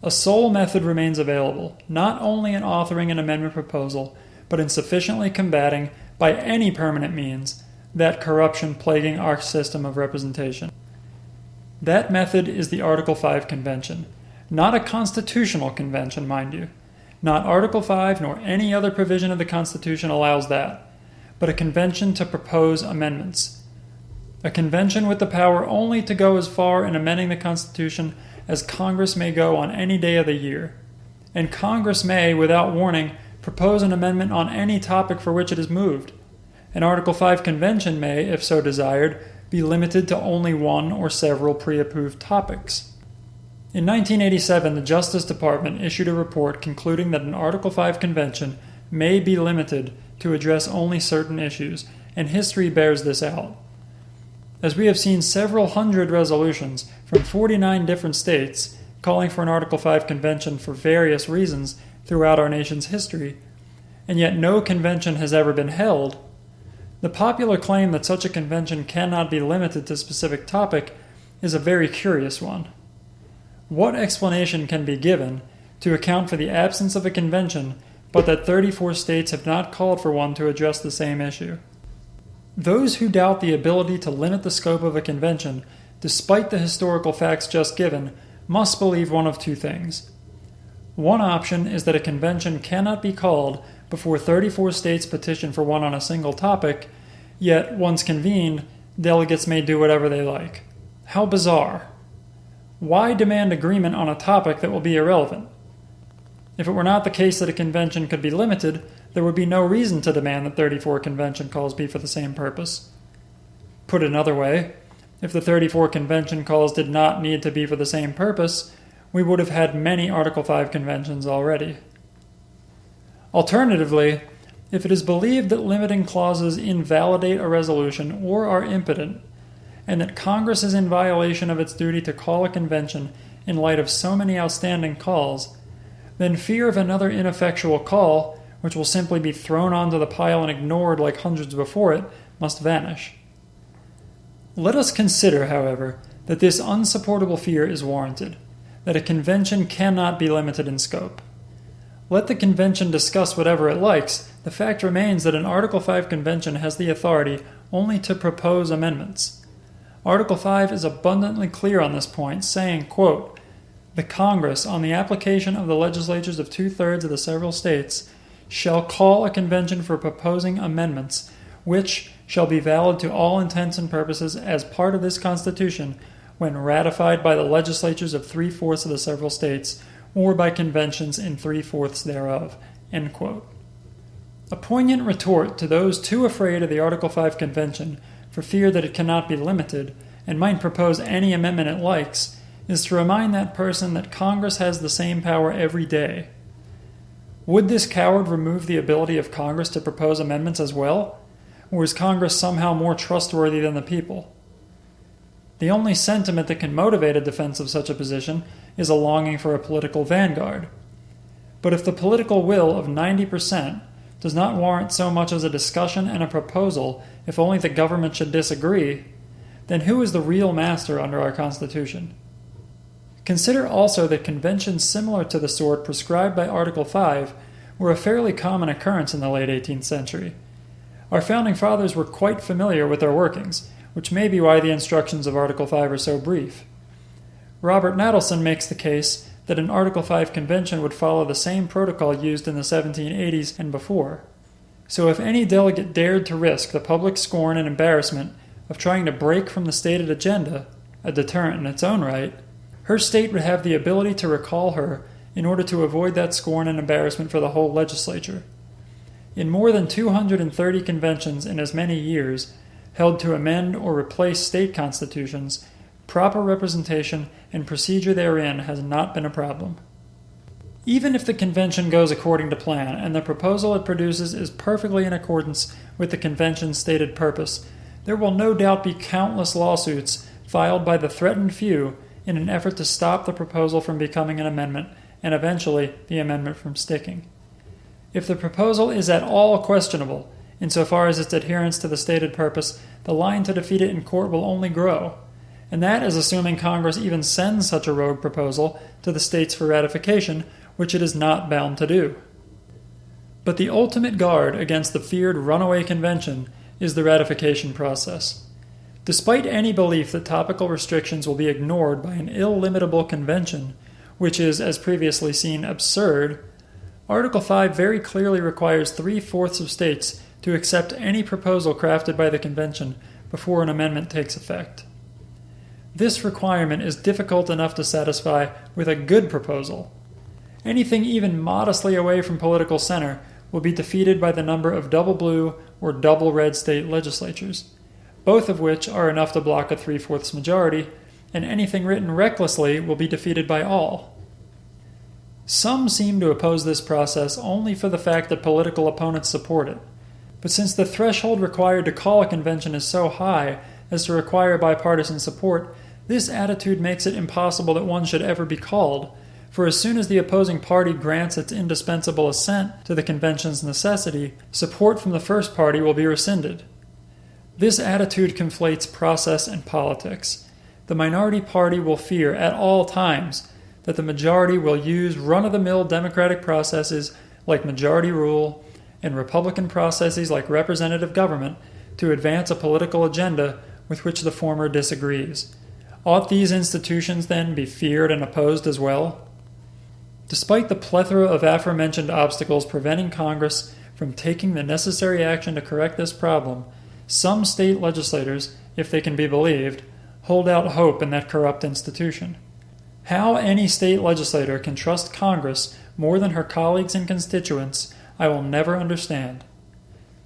A sole method remains available, not only in authoring an amendment proposal, but in sufficiently combating, by any permanent means, that corruption plaguing our system of representation. That method is the Article 5 Convention. Not a constitutional convention, mind you. Not Article 5 nor any other provision of the Constitution allows that, but a convention to propose amendments. A convention with the power only to go as far in amending the Constitution as Congress may go on any day of the year. And Congress may, without warning, propose an amendment on any topic for which it is moved. An Article 5 convention may, if so desired, be limited to only one or several pre-approved topics. In 1987, the Justice Department issued a report concluding that an Article 5 convention may be limited to address only certain issues, and history bears this out. As we have seen several hundred resolutions from 49 different states calling for an Article 5 convention for various reasons throughout our nation's history, and yet no convention has ever been held, the popular claim that such a convention cannot be limited to a specific topic is a very curious one. What explanation can be given to account for the absence of a convention, but that 34 states have not called for one to address the same issue? Those who doubt the ability to limit the scope of a convention, despite the historical facts just given, must believe one of two things. One option is that a convention cannot be called before 34 states petition for one on a single topic, yet, once convened, delegates may do whatever they like. How bizarre. Why demand agreement on a topic that will be irrelevant? If it were not the case that a convention could be limited, there would be no reason to demand that 34 convention calls be for the same purpose. Put another way, if the 34 convention calls did not need to be for the same purpose, we would have had many Article 5 conventions already. Alternatively, if it is believed that limiting clauses invalidate a resolution or are impotent, and that Congress is in violation of its duty to call a convention in light of so many outstanding calls, then fear of another ineffectual call, which will simply be thrown onto the pile and ignored like hundreds before it, must vanish. Let us consider, however, that this unsupportable fear is warranted, that a convention cannot be limited in scope. Let the convention discuss whatever it likes, the fact remains that an Article 5 convention has the authority only to propose amendments. Article 5 is abundantly clear on this point, saying, quote, "The Congress, on the application of the legislatures of 2/3 of the several states, shall call a convention for proposing amendments, which shall be valid to all intents and purposes as part of this Constitution when ratified by the legislatures of 3/4 of the several states, or by conventions in 3/4 thereof." End quote. A poignant retort to those too afraid of the Article 5 convention for fear that it cannot be limited and might propose any amendment it likes is to remind that person that Congress has the same power every day. Would this coward remove the ability of Congress to propose amendments as well? Or is Congress somehow more trustworthy than the people? The only sentiment that can motivate a defense of such a position is a longing for a political vanguard. But if the political will of 90% does not warrant so much as a discussion and a proposal if only the government should disagree, then who is the real master under our Constitution? Consider also that conventions similar to the sort prescribed by Article 5 were a fairly common occurrence in the late 18th century. Our founding fathers were quite familiar with their workings, which may be why the instructions of Article 5 are so brief. Robert Nadelson makes the case that an Article 5 convention would follow the same protocol used in the 1780s and before. So if any delegate dared to risk the public scorn and embarrassment of trying to break from the stated agenda, a deterrent in its own right, her state would have the ability to recall her in order to avoid that scorn and embarrassment for the whole legislature. In more than 230 conventions in as many years, held to amend or replace state constitutions, proper representation and procedure therein has not been a problem. Even if the convention goes according to plan and the proposal it produces is perfectly in accordance with the convention's stated purpose, there will no doubt be countless lawsuits filed by the threatened few in an effort to stop the proposal from becoming an amendment and eventually the amendment from sticking. If the proposal is at all questionable, insofar as its adherence to the stated purpose, the line to defeat it in court will only grow, and that is assuming Congress even sends such a rogue proposal to the states for ratification, which it is not bound to do. But the ultimate guard against the feared runaway convention is the ratification process. Despite any belief that topical restrictions will be ignored by an illimitable convention, which is, as previously seen, absurd, Article 5 very clearly requires 3/4 of states to accept any proposal crafted by the convention before an amendment takes effect. This requirement is difficult enough to satisfy with a good proposal. Anything even modestly away from political center will be defeated by the number of double blue or double red state legislatures, both of which are enough to block a 3/4 majority, and anything written recklessly will be defeated by all. Some seem to oppose this process only for the fact that political opponents support it. But since the threshold required to call a convention is so high as to require bipartisan support, this attitude makes it impossible that one should ever be called, for as soon as the opposing party grants its indispensable assent to the convention's necessity, support from the first party will be rescinded. This attitude conflates process and politics. The minority party will fear at all times that the majority will use run-of-the-mill democratic processes like majority rule and Republican processes like representative government to advance a political agenda with which the former disagrees. Ought these institutions, then, be feared and opposed as well? Despite the plethora of aforementioned obstacles preventing Congress from taking the necessary action to correct this problem, some state legislators, if they can be believed, hold out hope in that corrupt institution. How any state legislator can trust Congress more than her colleagues and constituents, I will never understand.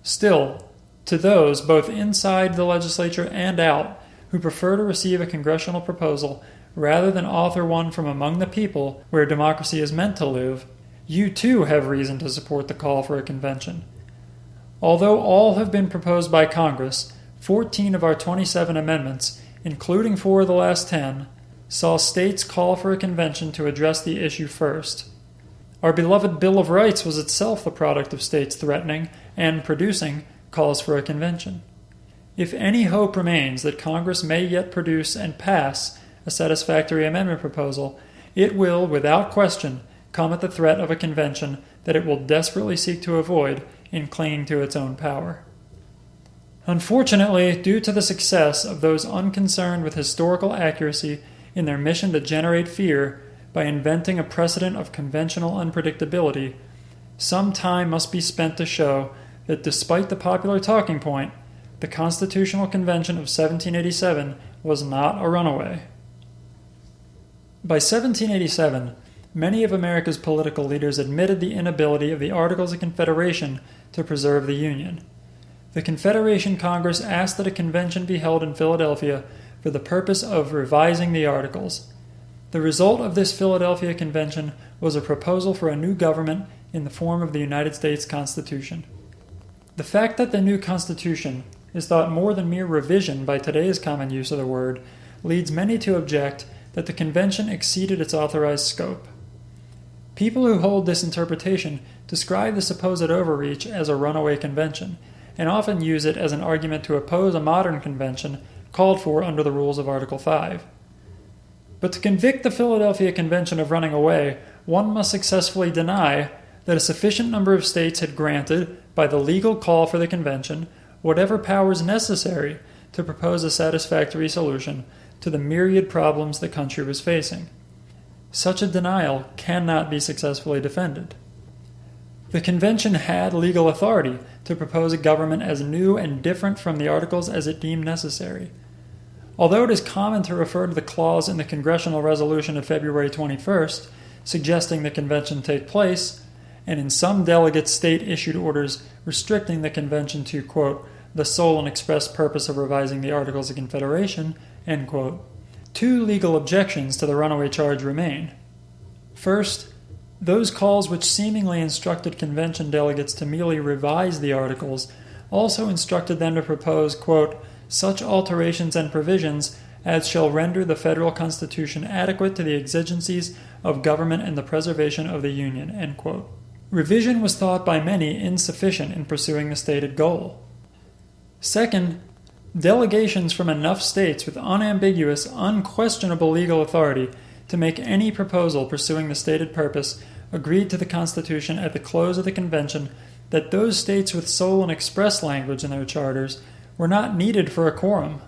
Still, to those, both inside the legislature and out, who prefer to receive a congressional proposal rather than author one from among the people where democracy is meant to live, you too have reason to support the call for a convention. Although all have been proposed by Congress, 14 of our 27 amendments, including 4 of the last 10, saw states call for a convention to address the issue first. Our beloved Bill of Rights was itself the product of states threatening and producing calls for a convention. If any hope remains that Congress may yet produce and pass a satisfactory amendment proposal, it will, without question, come at the threat of a convention that it will desperately seek to avoid in clinging to its own power. Unfortunately, due to the success of those unconcerned with historical accuracy in their mission to generate fear by inventing a precedent of conventional unpredictability, some time must be spent to show that despite the popular talking point, the Constitutional Convention of 1787 was not a runaway. By 1787, many of America's political leaders admitted the inability of the Articles of Confederation to preserve the Union. The Confederation Congress asked that a convention be held in Philadelphia for the purpose of revising the Articles. The result of this Philadelphia Convention was a proposal for a new government in the form of the United States Constitution. The fact that the new Constitution is thought more than mere revision by today's common use of the word leads many to object that the convention exceeded its authorized scope. People who hold this interpretation describe the supposed overreach as a runaway convention, and often use it as an argument to oppose a modern convention called for under the rules of Article 5. But to convict the Philadelphia Convention of running away, one must successfully deny that a sufficient number of states had granted, by the legal call for the convention, whatever powers necessary to propose a satisfactory solution to the myriad problems the country was facing. Such a denial cannot be successfully defended. The convention had legal authority to propose a government as new and different from the Articles as it deemed necessary. Although it is common to refer to the clause in the congressional resolution of February 21st, suggesting the convention take place, and in some delegate state-issued orders restricting the convention to, quote, the sole and express purpose of revising the Articles of Confederation, end quote, two legal objections to the runaway charge remain. First, those calls which seemingly instructed convention delegates to merely revise the Articles also instructed them to propose, quote, such alterations and provisions as shall render the federal Constitution adequate to the exigencies of government and the preservation of the Union, end quote. Revision was thought by many insufficient in pursuing the stated goal. Second, delegations from enough states with unambiguous, unquestionable legal authority to make any proposal pursuing the stated purpose agreed to the Constitution at the close of the convention that those states with sole and express language in their charters were not needed for a quorum.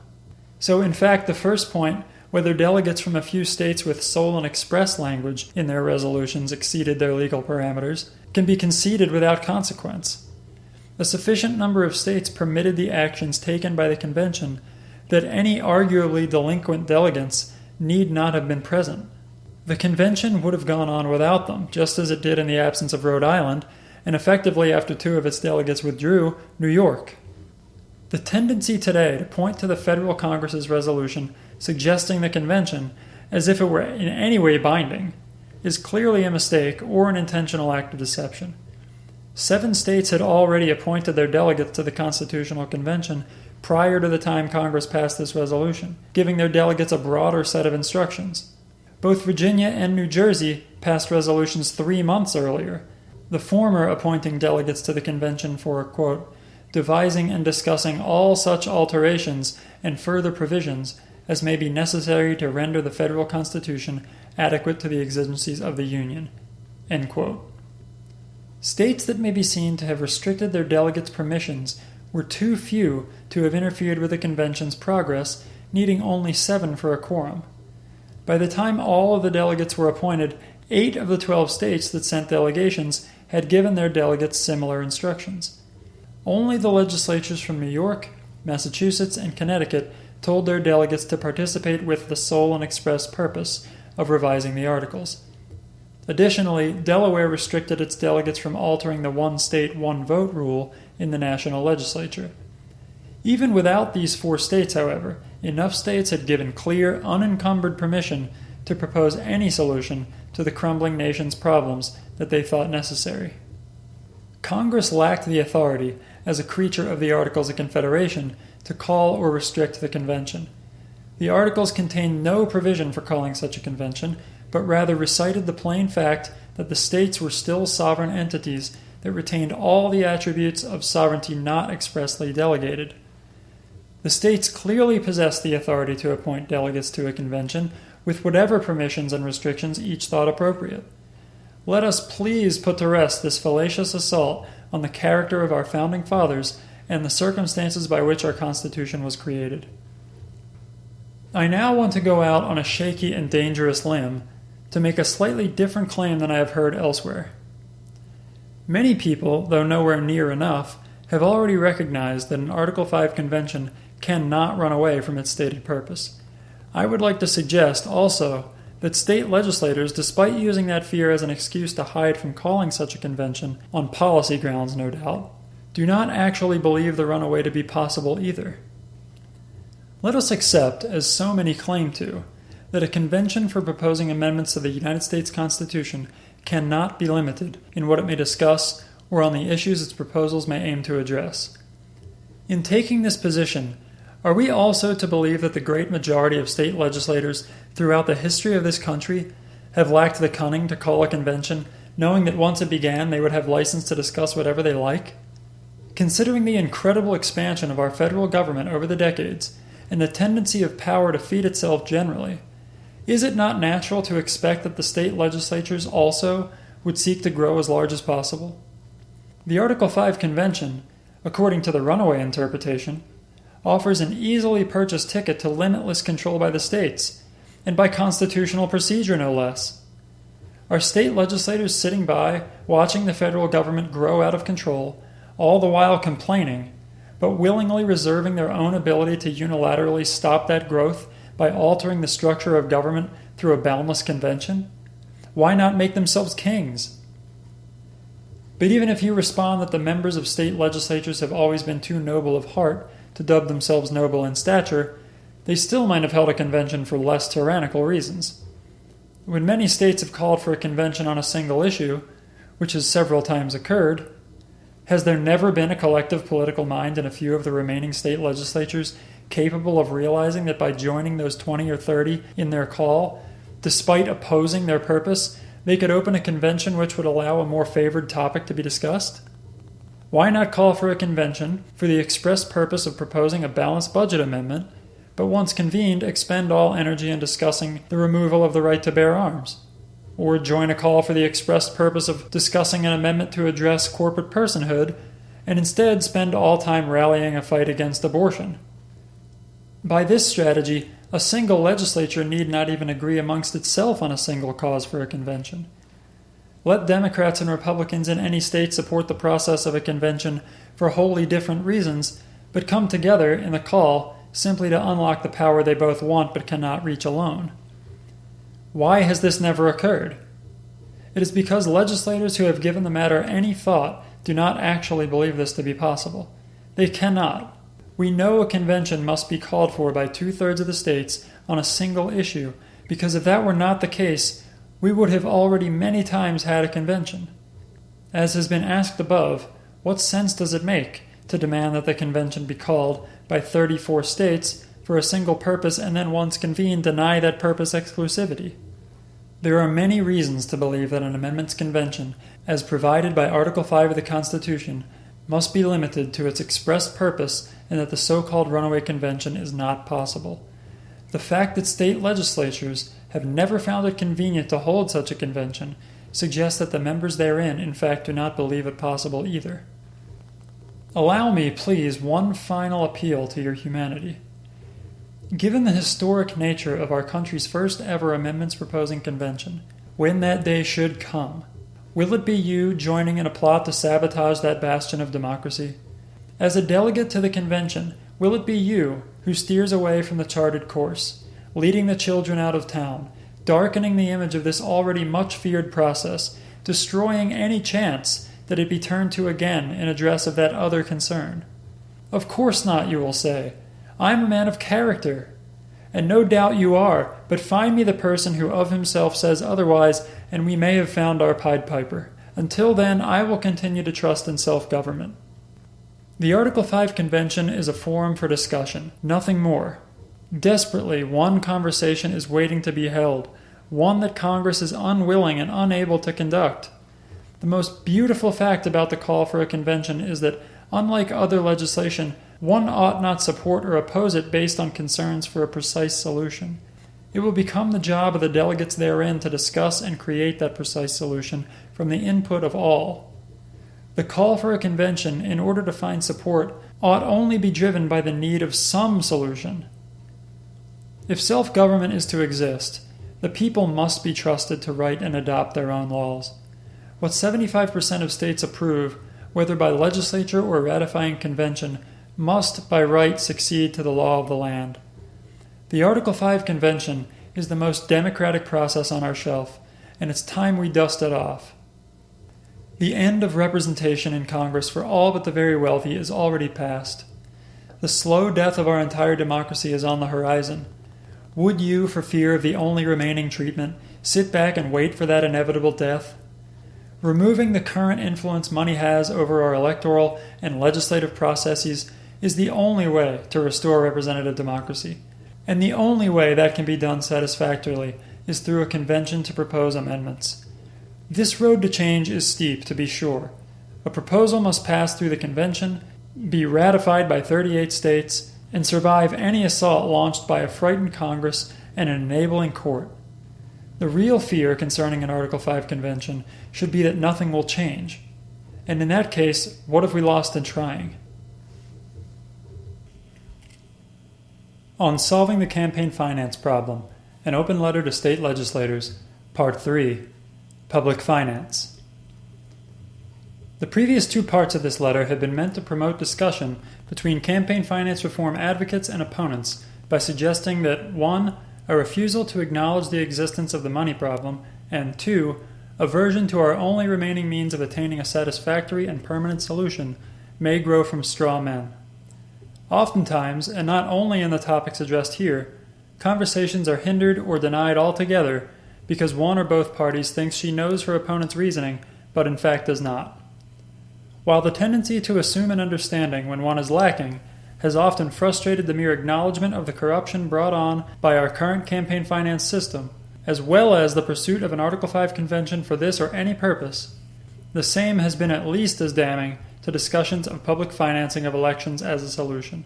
So in fact, the first point, whether delegates from a few states with sole and express language in their resolutions exceeded their legal parameters, can be conceded without consequence. A sufficient number of states permitted the actions taken by the convention that any arguably delinquent delegates need not have been present. The convention would have gone on without them, just as it did in the absence of Rhode Island, and effectively after two of its delegates withdrew, New York. The tendency today to point to the Federal Congress's resolution suggesting the convention as if it were in any way binding is clearly a mistake or an intentional act of deception. 7 states had already appointed their delegates to the Constitutional Convention prior to the time Congress passed this resolution, giving their delegates a broader set of instructions. Both Virginia and New Jersey passed resolutions 3 months earlier, the former appointing delegates to the convention for, quote, devising and discussing all such alterations and further provisions as may be necessary to render the federal Constitution adequate to the exigencies of the Union, end quote. States that may be seen to have restricted their delegates' permissions were too few to have interfered with the convention's progress, needing only 7 for a quorum. By the time all of the delegates were appointed, 8 of the 12 states that sent delegations had given their delegates similar instructions. Only the legislatures from New York, Massachusetts, and Connecticut told their delegates to participate with the sole and express purpose of revising the Articles. Additionally, Delaware restricted its delegates from altering the one state, one vote rule in the national legislature. Even without these 4 states, however, enough states had given clear, unencumbered permission to propose any solution to the crumbling nation's problems that they thought necessary. Congress lacked the authority, as a creature of the Articles of Confederation, to call or restrict the convention. The Articles contained no provision for calling such a convention, but rather recited the plain fact that the states were still sovereign entities that retained all the attributes of sovereignty not expressly delegated. The states clearly possessed the authority to appoint delegates to a convention with whatever permissions and restrictions each thought appropriate. Let us please put to rest this fallacious assault on the character of our founding fathers and the circumstances by which our Constitution was created. I now want to go out on a shaky and dangerous limb to make a slightly different claim than I have heard elsewhere. Many people, though nowhere near enough, have already recognized that an Article 5 convention cannot run away from its stated purpose. I would like to suggest also that state legislators, despite using that fear as an excuse to hide from calling such a convention, on policy grounds no doubt, do not actually believe the runaway to be possible either. Let us accept, as so many claim to, that a convention for proposing amendments to the United States Constitution cannot be limited in what it may discuss or on the issues its proposals may aim to address. In taking this position, are we also to believe that the great majority of state legislators throughout the history of this country have lacked the cunning to call a convention, knowing that once it began they would have license to discuss whatever they like? Considering the incredible expansion of our federal government over the decades, and the tendency of power to feed itself generally, is it not natural to expect that the state legislatures also would seek to grow as large as possible? The Article 5 Convention, according to the runaway interpretation, offers an easily purchased ticket to limitless control by the states, and by constitutional procedure no less. Are state legislators sitting by, watching the federal government grow out of control, all the while complaining, but willingly reserving their own ability to unilaterally stop that growth by altering the structure of government through a boundless convention? Why not make themselves kings? But even if you respond that the members of state legislatures have always been too noble of heart to dub themselves noble in stature, they still might have held a convention for less tyrannical reasons. When many states have called for a convention on a single issue, which has several times occurred, has there never been a collective political mind in a few of the remaining state legislatures capable of realizing that by joining those 20 or 30 in their call, despite opposing their purpose, they could open a convention which would allow a more favored topic to be discussed? Why not call for a convention for the express purpose of proposing a balanced budget amendment, but once convened, expend all energy in discussing the removal of the right to bear arms? Or join a call for the express purpose of discussing an amendment to address corporate personhood, and instead spend all time rallying a fight against abortion? By this strategy, a single legislature need not even agree amongst itself on a single cause for a convention. Let Democrats and Republicans in any state support the process of a convention for wholly different reasons, but come together in the call simply to unlock the power they both want but cannot reach alone. Why has this never occurred? It is because legislators who have given the matter any thought do not actually believe this to be possible. They cannot. We know a convention must be called for by 2/3 of the states on a single issue, because if that were not the case, we would have already many times had a convention. As has been asked above, what sense does it make to demand that the convention be called by 34 states for a single purpose and then once convened deny that purpose exclusivity? There are many reasons to believe that an amendments convention, as provided by Article 5 of the Constitution, must be limited to its express purpose and that the so-called runaway convention is not possible. The fact that state legislatures have never found it convenient to hold such a convention suggests that the members therein in fact do not believe it possible either. Allow me, please, one final appeal to your humanity. Given the historic nature of our country's first ever amendments proposing convention, when that day should come, will it be you joining in a plot to sabotage that bastion of democracy? As a delegate to the convention, will it be you who steers away from the charted course, leading the children out of town, darkening the image of this already much feared process, destroying any chance that it be turned to again in address of that other concern? Of course not, you will say. I am a man of character. And no doubt you are, but find me the person who of himself says otherwise, and we may have found our Pied Piper. Until then, I will continue to trust in self-government. The Article 5 Convention is a forum for discussion, nothing more. Desperately, one conversation is waiting to be held, one that Congress is unwilling and unable to conduct. The most beautiful fact about the call for a convention is that, unlike other legislation, one ought not support or oppose it based on concerns for a precise solution. It will become the job of the delegates therein to discuss and create that precise solution from the input of all. The call for a convention, in order to find support, ought only be driven by the need of some solution. If self-government is to exist, the people must be trusted to write and adopt their own laws. What 75% of states approve, whether by legislature or ratifying convention, must by right succeed to the law of the land. The Article 5 Convention is the most democratic process on our shelf, and it's time we dust it off. The end of representation in Congress for all but the very wealthy is already past. The slow death of our entire democracy is on the horizon. Would you, for fear of the only remaining treatment, sit back and wait for that inevitable death? Removing the current influence money has over our electoral and legislative processes is the only way to restore representative democracy. And the only way that can be done satisfactorily is through a convention to propose amendments. This road to change is steep, to be sure. A proposal must pass through the convention, be ratified by 38 states, and survive any assault launched by a frightened Congress and an enabling court. The real fear concerning an Article 5 convention should be that nothing will change. And in that case, what have we lost in trying? On Solving the Campaign Finance Problem, an open letter to state legislators, Part 3, Public Finance. The previous two parts of this letter have been meant to promote discussion between campaign finance reform advocates and opponents by suggesting that 1. A refusal to acknowledge the existence of the money problem, and 2. aversion to our only remaining means of attaining a satisfactory and permanent solution may grow from straw men. Oftentimes, and not only in the topics addressed here, conversations are hindered or denied altogether because one or both parties thinks she knows her opponent's reasoning, but in fact does not. While the tendency to assume an understanding when one is lacking has often frustrated the mere acknowledgement of the corruption brought on by our current campaign finance system, as well as the pursuit of an Article 5 convention for this or any purpose, the same has been at least as damning to discussions of public financing of elections as a solution.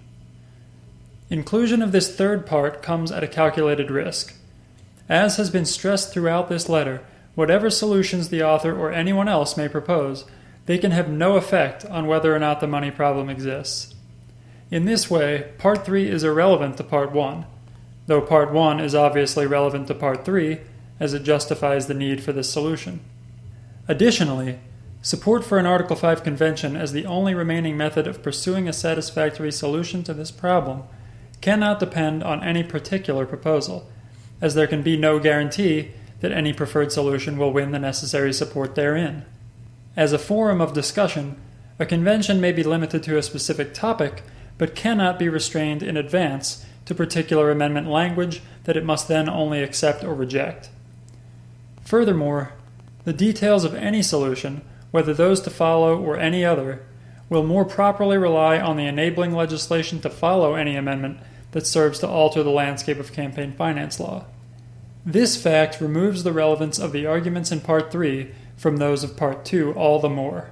Inclusion of this third part comes at a calculated risk. As has been stressed throughout this letter, whatever solutions the author or anyone else may propose, they can have no effect on whether or not the money problem exists. In this way, Part 3 is irrelevant to Part 1, though Part 1 is obviously relevant to Part 3, as it justifies the need for this solution. Additionally, support for an Article 5 convention as the only remaining method of pursuing a satisfactory solution to this problem cannot depend on any particular proposal, as there can be no guarantee that any preferred solution will win the necessary support therein. As a forum of discussion, a convention may be limited to a specific topic, but cannot be restrained in advance to particular amendment language that it must then only accept or reject. Furthermore, the details of any solution, whether those to follow or any other, will more properly rely on the enabling legislation to follow any amendment that serves to alter the landscape of campaign finance law. This fact removes the relevance of the arguments in Part 3 from those of Part 2 all the more.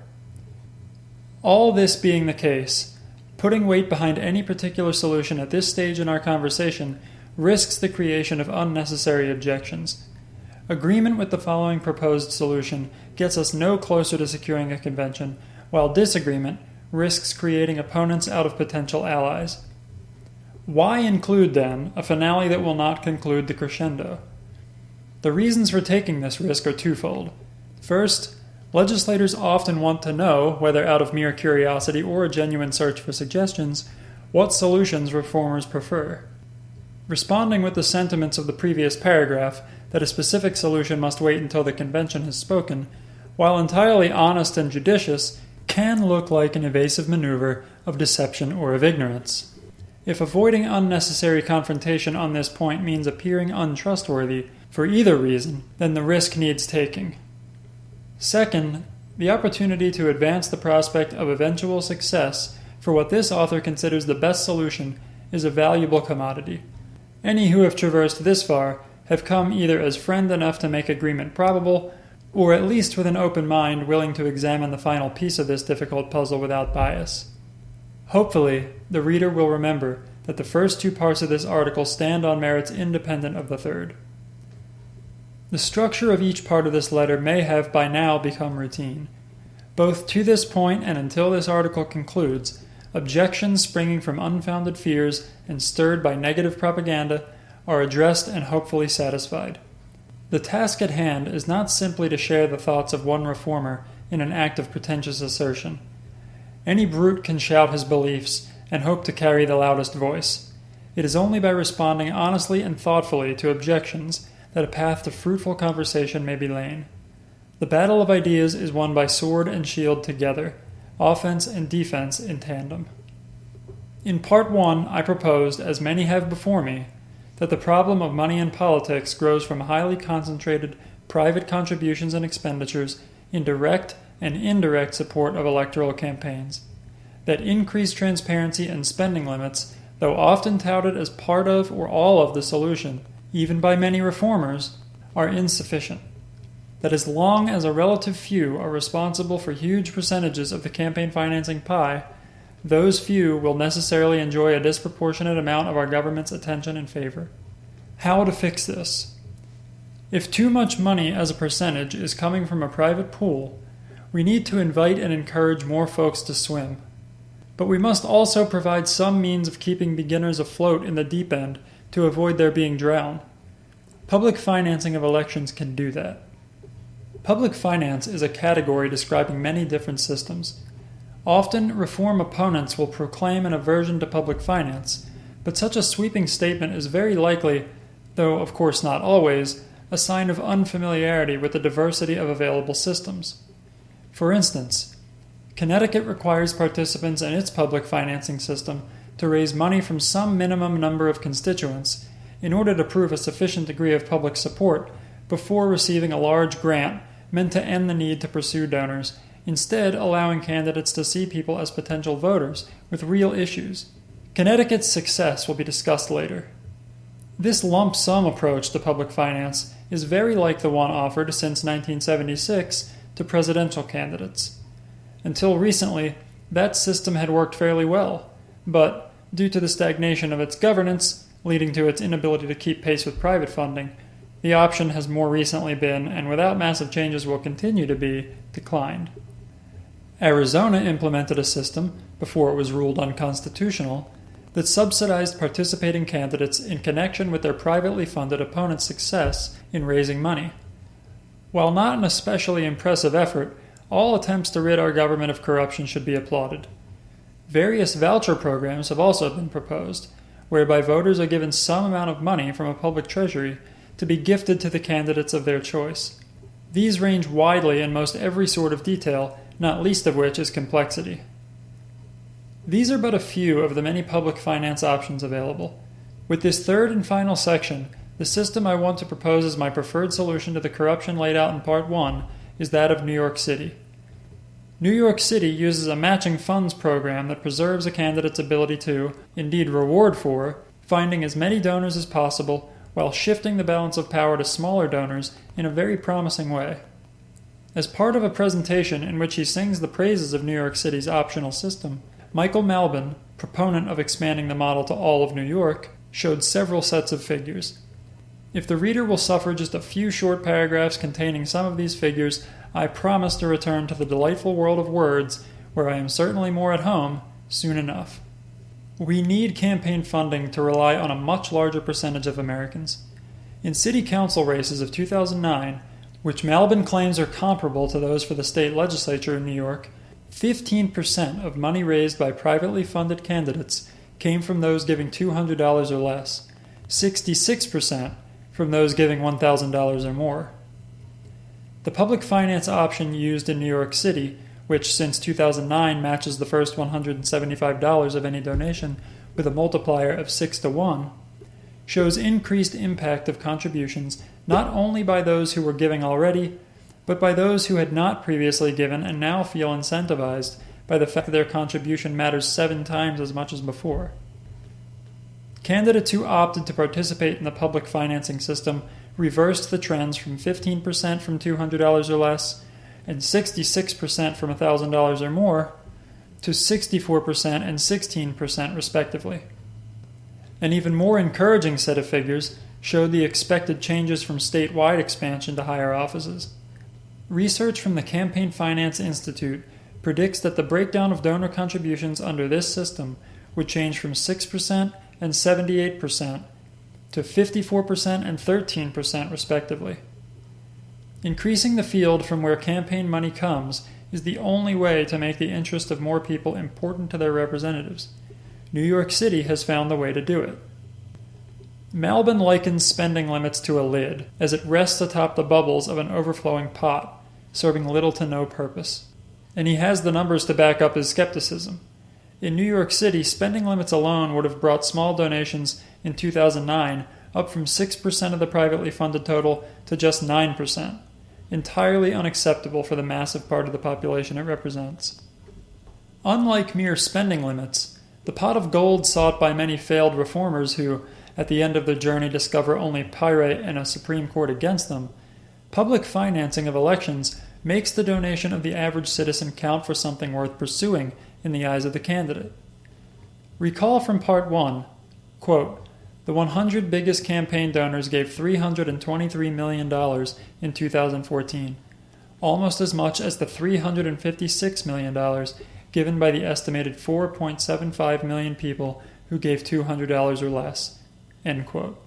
All this being the case, putting weight behind any particular solution at this stage in our conversation risks the creation of unnecessary objections. Agreement with the following proposed solution gets us no closer to securing a convention, while disagreement risks creating opponents out of potential allies. Why include, then, a finale that will not conclude the crescendo? The reasons for taking this risk are twofold. First, legislators often want to know, whether out of mere curiosity or a genuine search for suggestions, what solutions reformers prefer. Responding with the sentiments of the previous paragraph, that a specific solution must wait until the convention has spoken, while entirely honest and judicious, can look like an evasive maneuver of deception or of ignorance. If avoiding unnecessary confrontation on this point means appearing untrustworthy for either reason, then the risk needs taking. Second, the opportunity to advance the prospect of eventual success for what this author considers the best solution is a valuable commodity. Any who have traversed this far have come either as friend enough to make agreement probable, or at least with an open mind willing to examine the final piece of this difficult puzzle without bias. Hopefully, the reader will remember that the first two parts of this article stand on merits independent of the third. The structure of each part of this letter may have by now become routine. Both to this point and until this article concludes, objections springing from unfounded fears and stirred by negative propaganda are addressed and hopefully satisfied. The task at hand is not simply to share the thoughts of one reformer in an act of pretentious assertion. Any brute can shout his beliefs and hope to carry the loudest voice. It is only by responding honestly and thoughtfully to objections that a path to fruitful conversation may be laid. The battle of ideas is won by sword and shield together, offense and defense in tandem. In Part 1, I proposed, as many have before me, that the problem of money in politics grows from highly concentrated private contributions and expenditures in direct and indirect support of electoral campaigns, that increased transparency and spending limits, though often touted as part of or all of the solution, even by many reformers, are insufficient, that as long as a relative few are responsible for huge percentages of the campaign financing pie, those few will necessarily enjoy a disproportionate amount of our government's attention and favor. How to fix this? If too much money as a percentage is coming from a private pool, we need to invite and encourage more folks to swim. But we must also provide some means of keeping beginners afloat in the deep end to avoid their being drowned. Public financing of elections can do that. Public finance is a category describing many different systems. Often, reform opponents will proclaim an aversion to public finance, but such a sweeping statement is very likely, though of course not always, a sign of unfamiliarity with the diversity of available systems. For instance, Connecticut requires participants in its public financing system to raise money from some minimum number of constituents in order to prove a sufficient degree of public support before receiving a large grant meant to end the need to pursue donors, instead allowing candidates to see people as potential voters with real issues. Connecticut's success will be discussed later. This lump sum approach to public finance is very like the one offered since 1976 to presidential candidates. Until recently, that system had worked fairly well, but due to the stagnation of its governance, leading to its inability to keep pace with private funding, the option has more recently been, and without massive changes will continue to be, declined. Arizona implemented a system, before it was ruled unconstitutional, that subsidized participating candidates in connection with their privately funded opponent's success in raising money. While not an especially impressive effort, all attempts to rid our government of corruption should be applauded. Various voucher programs have also been proposed, whereby voters are given some amount of money from a public treasury to be gifted to the candidates of their choice. These range widely in most every sort of detail, not least of which is complexity. These are but a few of the many public finance options available. With this third and final section, the system I want to propose as my preferred solution to the corruption laid out in Part 1 is that of New York City. New York City uses a matching funds program that preserves a candidate's ability to, indeed reward for, finding as many donors as possible while shifting the balance of power to smaller donors in a very promising way. As part of a presentation in which he sings the praises of New York City's optional system, Michael Malbin, proponent of expanding the model to all of New York, showed several sets of figures. If the reader will suffer just a few short paragraphs containing some of these figures, I promise to return to the delightful world of words, where I am certainly more at home, soon enough. We need campaign funding to rely on a much larger percentage of Americans. In city council races of 2009, which Malbin claims are comparable to those for the state legislature in New York, 15% of money raised by privately funded candidates came from those giving $200 or less, 66% from those giving $1,000 or more. The public finance option used in New York City, which since 2009 matches the first $175 of any donation with a multiplier of 6 to 1, shows increased impact of contributions not only by those who were giving already, but by those who had not previously given and now feel incentivized by the fact that their contribution matters 7 times as much as before. Candidates who opted to participate in the public financing system reversed the trends from 15% from $200 or less and 66% from $1,000 or more to 64% and 16% respectively. An even more encouraging set of figures showed the expected changes from statewide expansion to higher offices. Research from the Campaign Finance Institute predicts that the breakdown of donor contributions under this system would change from 6% and 78% to 54% and 13% respectively. Increasing the field from where campaign money comes is the only way to make the interest of more people important to their representatives. New York City has found the way to do it. Malbin likens spending limits to a lid, as it rests atop the bubbles of an overflowing pot, serving little to no purpose. And he has the numbers to back up his skepticism. In New York City, spending limits alone would have brought small donations in 2009 up from 6% of the privately funded total to just 9%, entirely unacceptable for the massive part of the population it represents. Unlike mere spending limits, the pot of gold sought by many failed reformers who, at the end of their journey, discover only pyrite and a Supreme Court against them, public financing of elections makes the donation of the average citizen count for something worth pursuing in the eyes of the candidate. Recall from Part 1, quote, the 100 biggest campaign donors gave $323 million in 2014, almost as much as the $356 million given by the estimated 4.75 million people who gave $200 or less. End quote.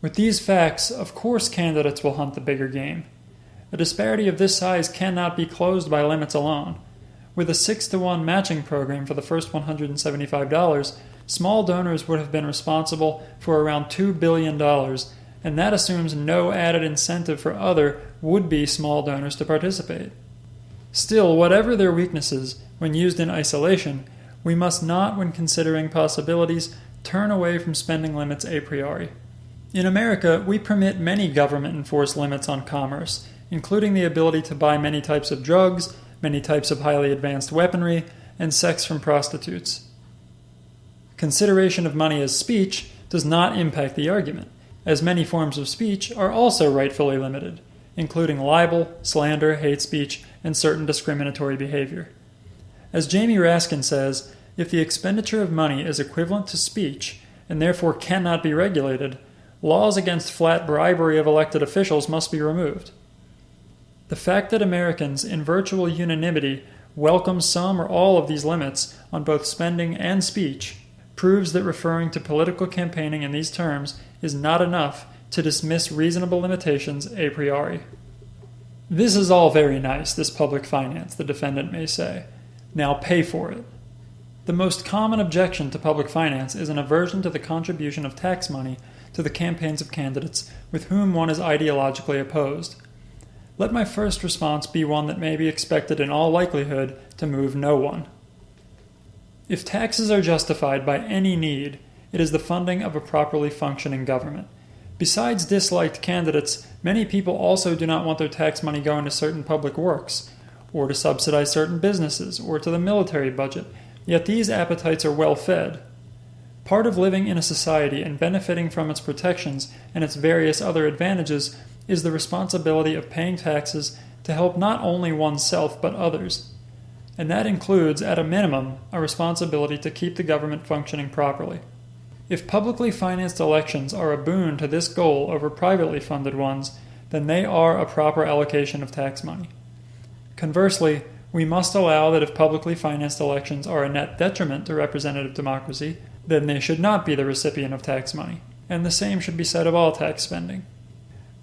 With these facts, of course candidates will hunt the bigger game. A disparity of this size cannot be closed by limits alone. With a 6-to-1 matching program for the first $175, small donors would have been responsible for around $2 billion and that assumes no added incentive for other would-be small donors to participate. Still, whatever their weaknesses, when used in isolation, we must not, when considering possibilities, turn away from spending limits a priori. In America, we permit many government-enforced limits on commerce, including the ability to buy many types of drugs, many types of highly advanced weaponry, and sex from prostitutes. Consideration of money as speech does not impact the argument, as many forms of speech are also rightfully limited, including libel, slander, hate speech, and certain discriminatory behavior. As Jamie Raskin says, if the expenditure of money is equivalent to speech and therefore cannot be regulated, laws against flat bribery of elected officials must be removed. The fact that Americans, in virtual unanimity, welcome some or all of these limits on both spending and speech proves that referring to political campaigning in these terms is not enough to dismiss reasonable limitations a priori. This is all very nice, this public finance, the defendant may say. Now pay for it. The most common objection to public finance is an aversion to the contribution of tax money to the campaigns of candidates with whom one is ideologically opposed. Let my first response be one that may be expected in all likelihood to move no one. If taxes are justified by any need, it is the funding of a properly functioning government. Besides disliked candidates, many people also do not want their tax money going to certain public works, or to subsidize certain businesses, or to the military budget, yet these appetites are well fed. Part of living in a society and benefiting from its protections and its various other advantages is the responsibility of paying taxes to help not only oneself but others. And that includes, at a minimum, a responsibility to keep the government functioning properly. If publicly financed elections are a boon to this goal over privately funded ones, then they are a proper allocation of tax money. Conversely, we must allow that if publicly financed elections are a net detriment to representative democracy, then they should not be the recipient of tax money, and the same should be said of all tax spending.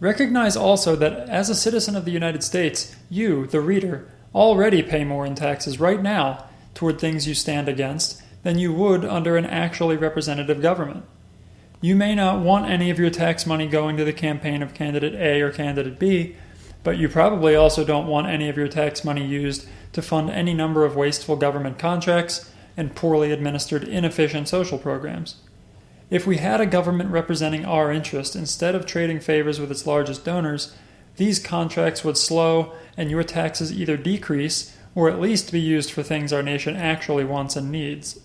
Recognize also that as a citizen of the United States, you, the reader, already pay more in taxes right now toward things you stand against than you would under an actually representative government. You may not want any of your tax money going to the campaign of candidate A or candidate B, but you probably also don't want any of your tax money used to fund any number of wasteful government contracts and poorly administered inefficient social programs. If we had a government representing our interest instead of trading favors with its largest donors, these contracts would slow and your taxes either decrease or at least be used for things our nation actually wants and needs.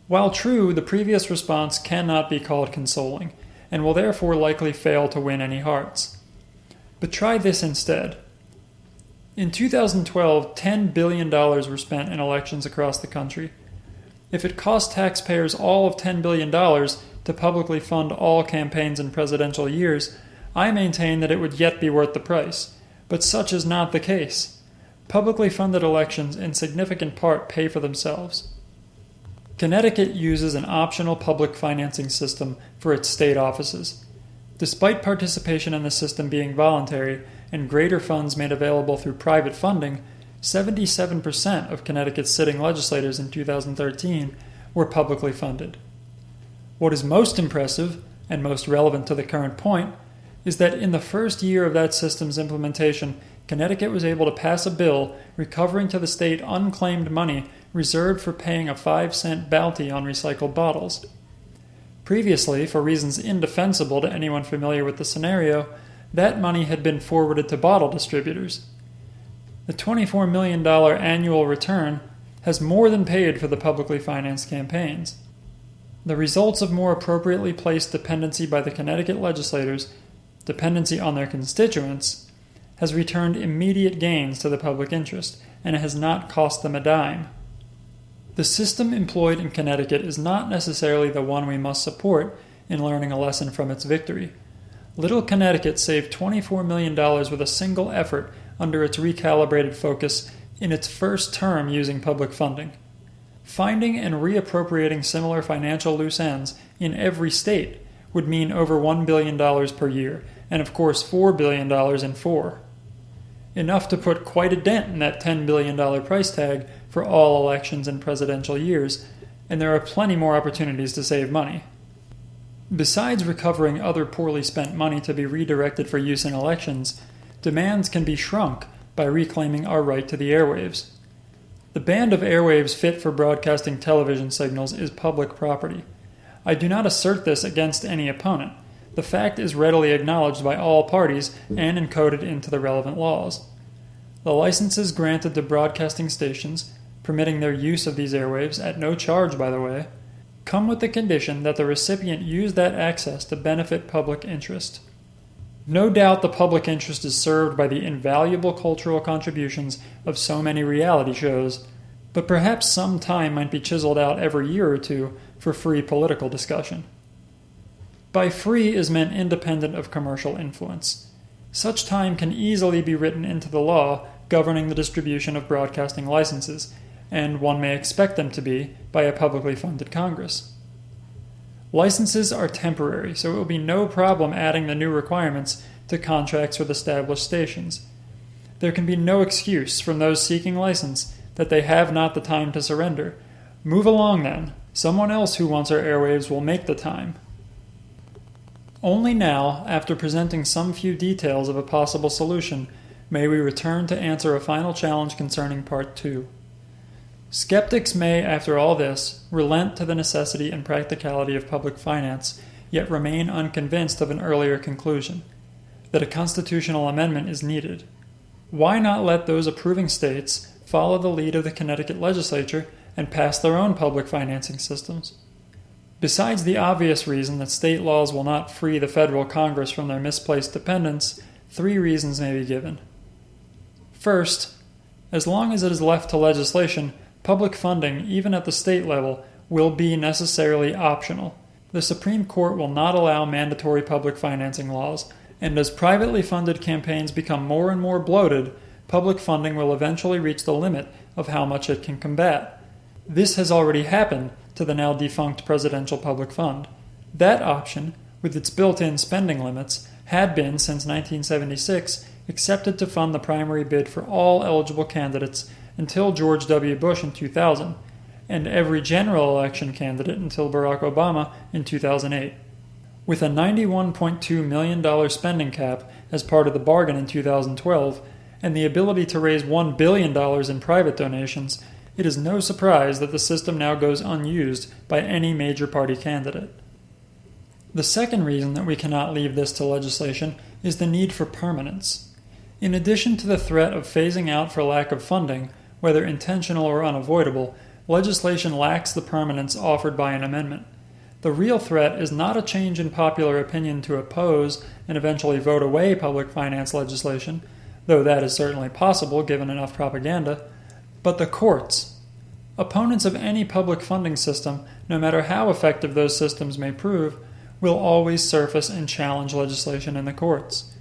While true, the previous response cannot be called consoling, and will therefore likely fail to win any hearts. But try this instead. In 2012, $10 billion were spent in elections across the country. If it cost taxpayers all of $10 billion to publicly fund all campaigns in presidential years, I maintain that it would yet be worth the price. But such is not the case. Publicly funded elections in significant part pay for themselves. Connecticut uses an optional public financing system for its state offices. Despite participation in the system being voluntary and greater funds made available through private funding, 77% of Connecticut's sitting legislators in 2013 were publicly funded. What is most impressive, and most relevant to the current point, is that in the first year of that system's implementation, Connecticut was able to pass a bill recovering to the state unclaimed money reserved for paying a 5-cent bounty on recycled bottles. Previously, for reasons indefensible to anyone familiar with the scenario, that money had been forwarded to bottle distributors. The $24 million annual return has more than paid for the publicly financed campaigns. The results of more appropriately placed dependency by the Connecticut legislators, dependency on their constituents, has returned immediate gains to the public interest, and it has not cost them a dime. The system employed in Connecticut is not necessarily the one we must support in learning a lesson from its victory. Little Connecticut saved $24 million with a single effort under its recalibrated focus in its first term using public funding. Finding and reappropriating similar financial loose ends in every state would mean over $1 billion per year, and of course $4 billion in 4. Enough to put quite a dent in that $10 billion price tag for all elections and presidential years, and there are plenty more opportunities to save money. Besides recovering other poorly spent money to be redirected for use in elections, demands can be shrunk by reclaiming our right to the airwaves. The band of airwaves fit for broadcasting television signals is public property. I do not assert this against any opponent. The fact is readily acknowledged by all parties and encoded into the relevant laws. The licenses granted to broadcasting stations, permitting their use of these airwaves at no charge, by the way, come with the condition that the recipient use that access to benefit public interest. No doubt the public interest is served by the invaluable cultural contributions of so many reality shows, but perhaps some time might be chiseled out every year or two for free political discussion. By free is meant independent of commercial influence. Such time can easily be written into the law governing the distribution of broadcasting licenses, and one may expect them to be by a publicly funded Congress. Licenses are temporary, so it will be no problem adding the new requirements to contracts with established stations. There can be no excuse from those seeking license that they have not the time to surrender. Move along then. Someone else who wants our airwaves will make the time. Only now, after presenting some few details of a possible solution, may we return to answer a final challenge concerning Part 2. Skeptics may, after all this, relent to the necessity and practicality of public finance, yet remain unconvinced of an earlier conclusion, that a constitutional amendment is needed. Why not let those approving states follow the lead of the Connecticut legislature and pass their own public financing systems? Besides the obvious reason that state laws will not free the federal Congress from their misplaced dependence, 3 reasons may be given. First, as long as it is left to legislation, public funding, even at the state level, will be necessarily optional. The Supreme Court will not allow mandatory public financing laws, and as privately funded campaigns become more and more bloated, public funding will eventually reach the limit of how much it can combat. This has already happened to the now defunct Presidential Public Fund. That option, with its built-in spending limits, had been, since 1976, accepted to fund the primary bid for all eligible candidates until George W. Bush in 2000, and every general election candidate until Barack Obama in 2008. With a $91.2 million spending cap as part of the bargain in 2012, and the ability to raise $1 billion in private donations, it is no surprise that the system now goes unused by any major party candidate. The second reason that we cannot leave this to legislation is the need for permanence. In addition to the threat of phasing out for lack of funding, whether intentional or unavoidable, legislation lacks the permanence offered by an amendment. The real threat is not a change in popular opinion to oppose and eventually vote away public finance legislation, though that is certainly possible given enough propaganda, but the courts. Opponents of any public funding system, no matter how effective those systems may prove, will always surface and challenge legislation in the courts.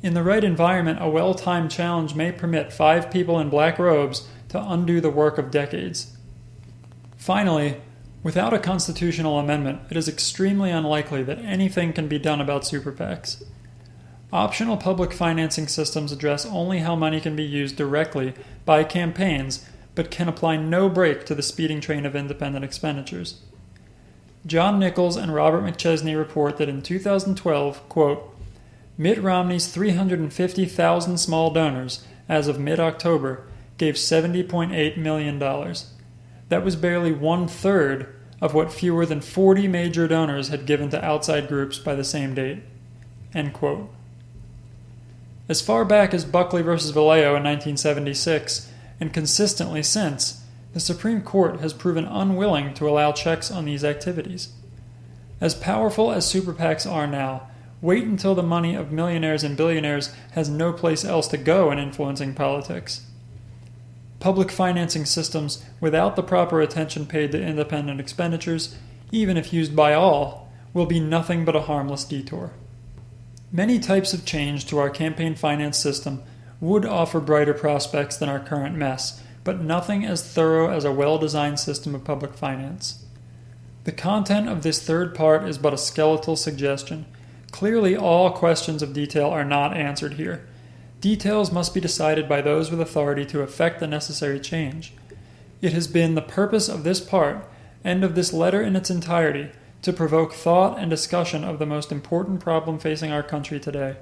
In the right environment, a well-timed challenge may permit 5 people in black robes to undo the work of decades. Finally, without a constitutional amendment, it is extremely unlikely that anything can be done about super PACs. Optional public financing systems address only how money can be used directly by campaigns, but can apply no brake to the speeding train of independent expenditures. John Nichols and Robert McChesney report that in 2012, quote, Mitt Romney's 350,000 small donors, as of mid-October, gave $70.8 million. That was barely 1/3 of what fewer than 40 major donors had given to outside groups by the same date. End quote. As far back as Buckley v. Vallejo in 1976, and consistently since, the Supreme Court has proven unwilling to allow checks on these activities. As powerful as super PACs are now, wait until the money of millionaires and billionaires has no place else to go in influencing politics. Public financing systems without the proper attention paid to independent expenditures, even if used by all, will be nothing but a harmless detour. Many types of change to our campaign finance system would offer brighter prospects than our current mess, but nothing as thorough as a well-designed system of public finance. The content of this third part is but a skeletal suggestion. Clearly, all questions of detail are not answered here. Details must be decided by those with authority to effect the necessary change. It has been the purpose of this part, and of this letter in its entirety, to provoke thought and discussion of the most important problem facing our country today,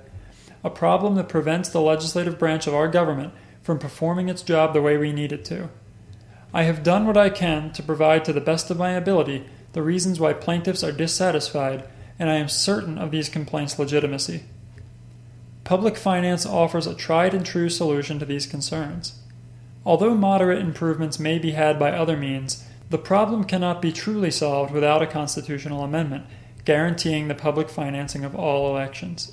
a problem that prevents the legislative branch of our government from performing its job the way we need it to. I have done what I can to provide to the best of my ability the reasons why plaintiffs are dissatisfied, and I am certain of these complaints' legitimacy. Public finance offers a tried and true solution to these concerns. Although moderate improvements may be had by other means, the problem cannot be truly solved without a constitutional amendment guaranteeing the public financing of all elections.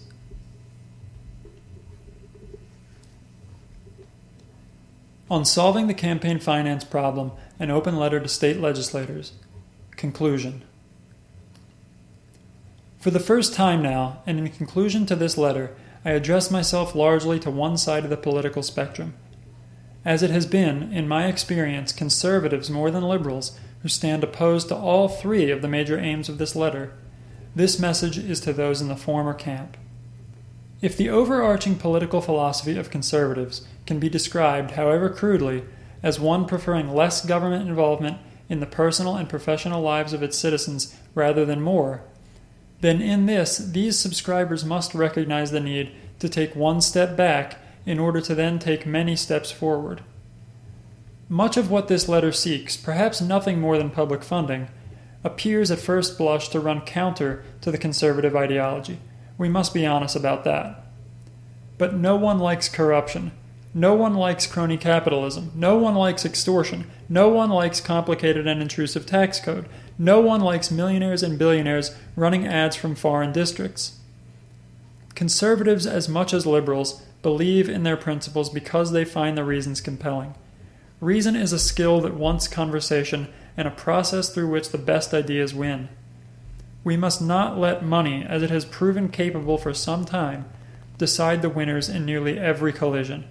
On solving the campaign finance problem, an open letter to state legislators. Conclusion. For the first time now, and in conclusion to this letter, I address myself largely to one side of the political spectrum. As it has been, in my experience, conservatives more than liberals who stand opposed to all three of the major aims of this letter, this message is to those in the former camp. If the overarching political philosophy of conservatives can be described, however crudely, as one preferring less government involvement in the personal and professional lives of its citizens rather than more, then in this, these subscribers must recognize the need to take one step back in order to then take many steps forward. Much of what this letter seeks, perhaps nothing more than public funding, appears at first blush to run counter to the conservative ideology. We must be honest about that. But no one likes corruption. No one likes crony capitalism. No one likes extortion. No one likes complicated and intrusive tax code. No one likes millionaires and billionaires running ads from foreign districts. Conservatives, as much as liberals, believe in their principles because they find the reasons compelling. Reason is a skill that wants conversation and a process through which the best ideas win. We must not let money, as it has proven capable for some time, decide the winners in nearly every collision.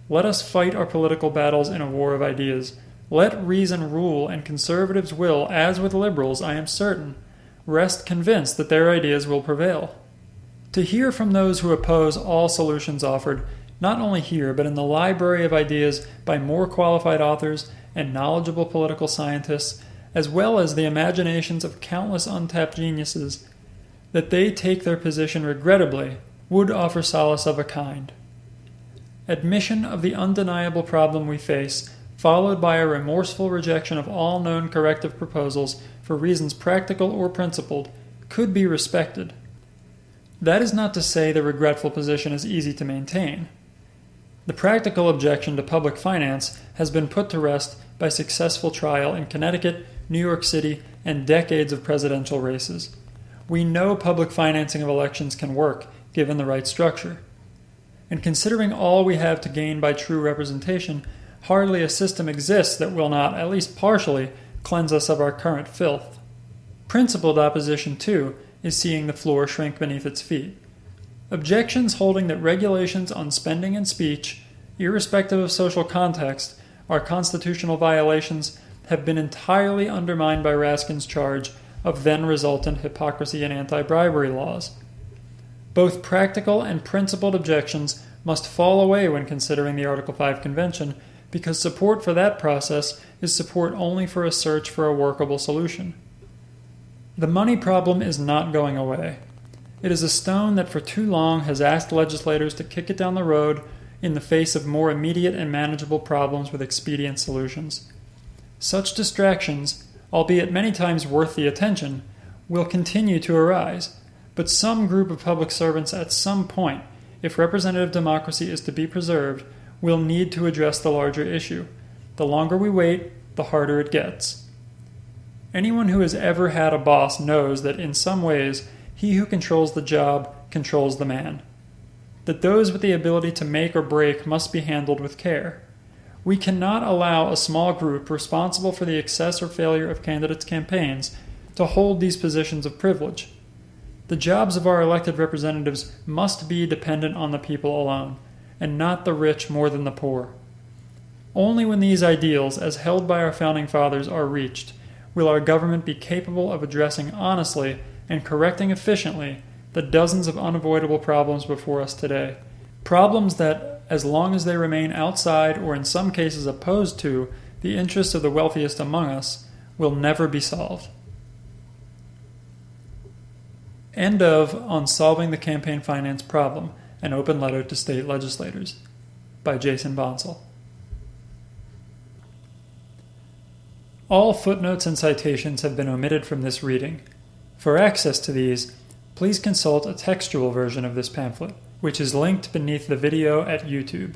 Let us fight our political battles in a war of ideas. Let reason rule, and conservatives will, as with liberals, I am certain, rest convinced that their ideas will prevail. To hear from those who oppose all solutions offered, not only here but in the library of ideas by more qualified authors and knowledgeable political scientists, as well as the imaginations of countless untapped geniuses, that they take their position regrettably, would offer solace of a kind. Admission of the undeniable problem we face, followed by a remorseful rejection of all known corrective proposals for reasons practical or principled, could be respected. That is not to say the regretful position is easy to maintain. The practical objection to public finance has been put to rest by successful trial in Connecticut, New York City, and decades of presidential races. We know public financing of elections can work, given the right structure. And considering all we have to gain by true representation, hardly a system exists that will not, at least partially, cleanse us of our current filth. Principled opposition, too, is seeing the floor shrink beneath its feet. Objections holding that regulations on spending and speech, irrespective of social context, are constitutional violations have been entirely undermined by Raskin's charge of then-resultant hypocrisy and anti-bribery laws. Both practical and principled objections must fall away when considering the Article 5 Convention, because support for that process is support only for a search for a workable solution. The money problem is not going away. It is a stone that for too long has asked legislators to kick it down the road in the face of more immediate and manageable problems with expedient solutions. Such distractions, albeit many times worth the attention, will continue to arise, but some group of public servants at some point, if representative democracy is to be preserved, will need to address the larger issue. The longer we wait, the harder it gets. Anyone who has ever had a boss knows that in some ways, he who controls the job controls the man. That those with the ability to make or break must be handled with care. We cannot allow a small group responsible for the success or failure of candidates' campaigns to hold these positions of privilege. The jobs of our elected representatives must be dependent on the people alone, and not the rich more than the poor. Only when these ideals, as held by our founding fathers, are reached, will our government be capable of addressing honestly and correcting efficiently the dozens of unavoidable problems before us today. Problems that, as long as they remain outside or in some cases opposed to the interests of the wealthiest among us, will never be solved. End of On Solving the Campaign Finance Problem, an Open Letter to State Legislators, by Jason Bonsall. All footnotes and citations have been omitted from this reading. For access to these, please consult a textual version of this pamphlet, which is linked beneath the video at YouTube.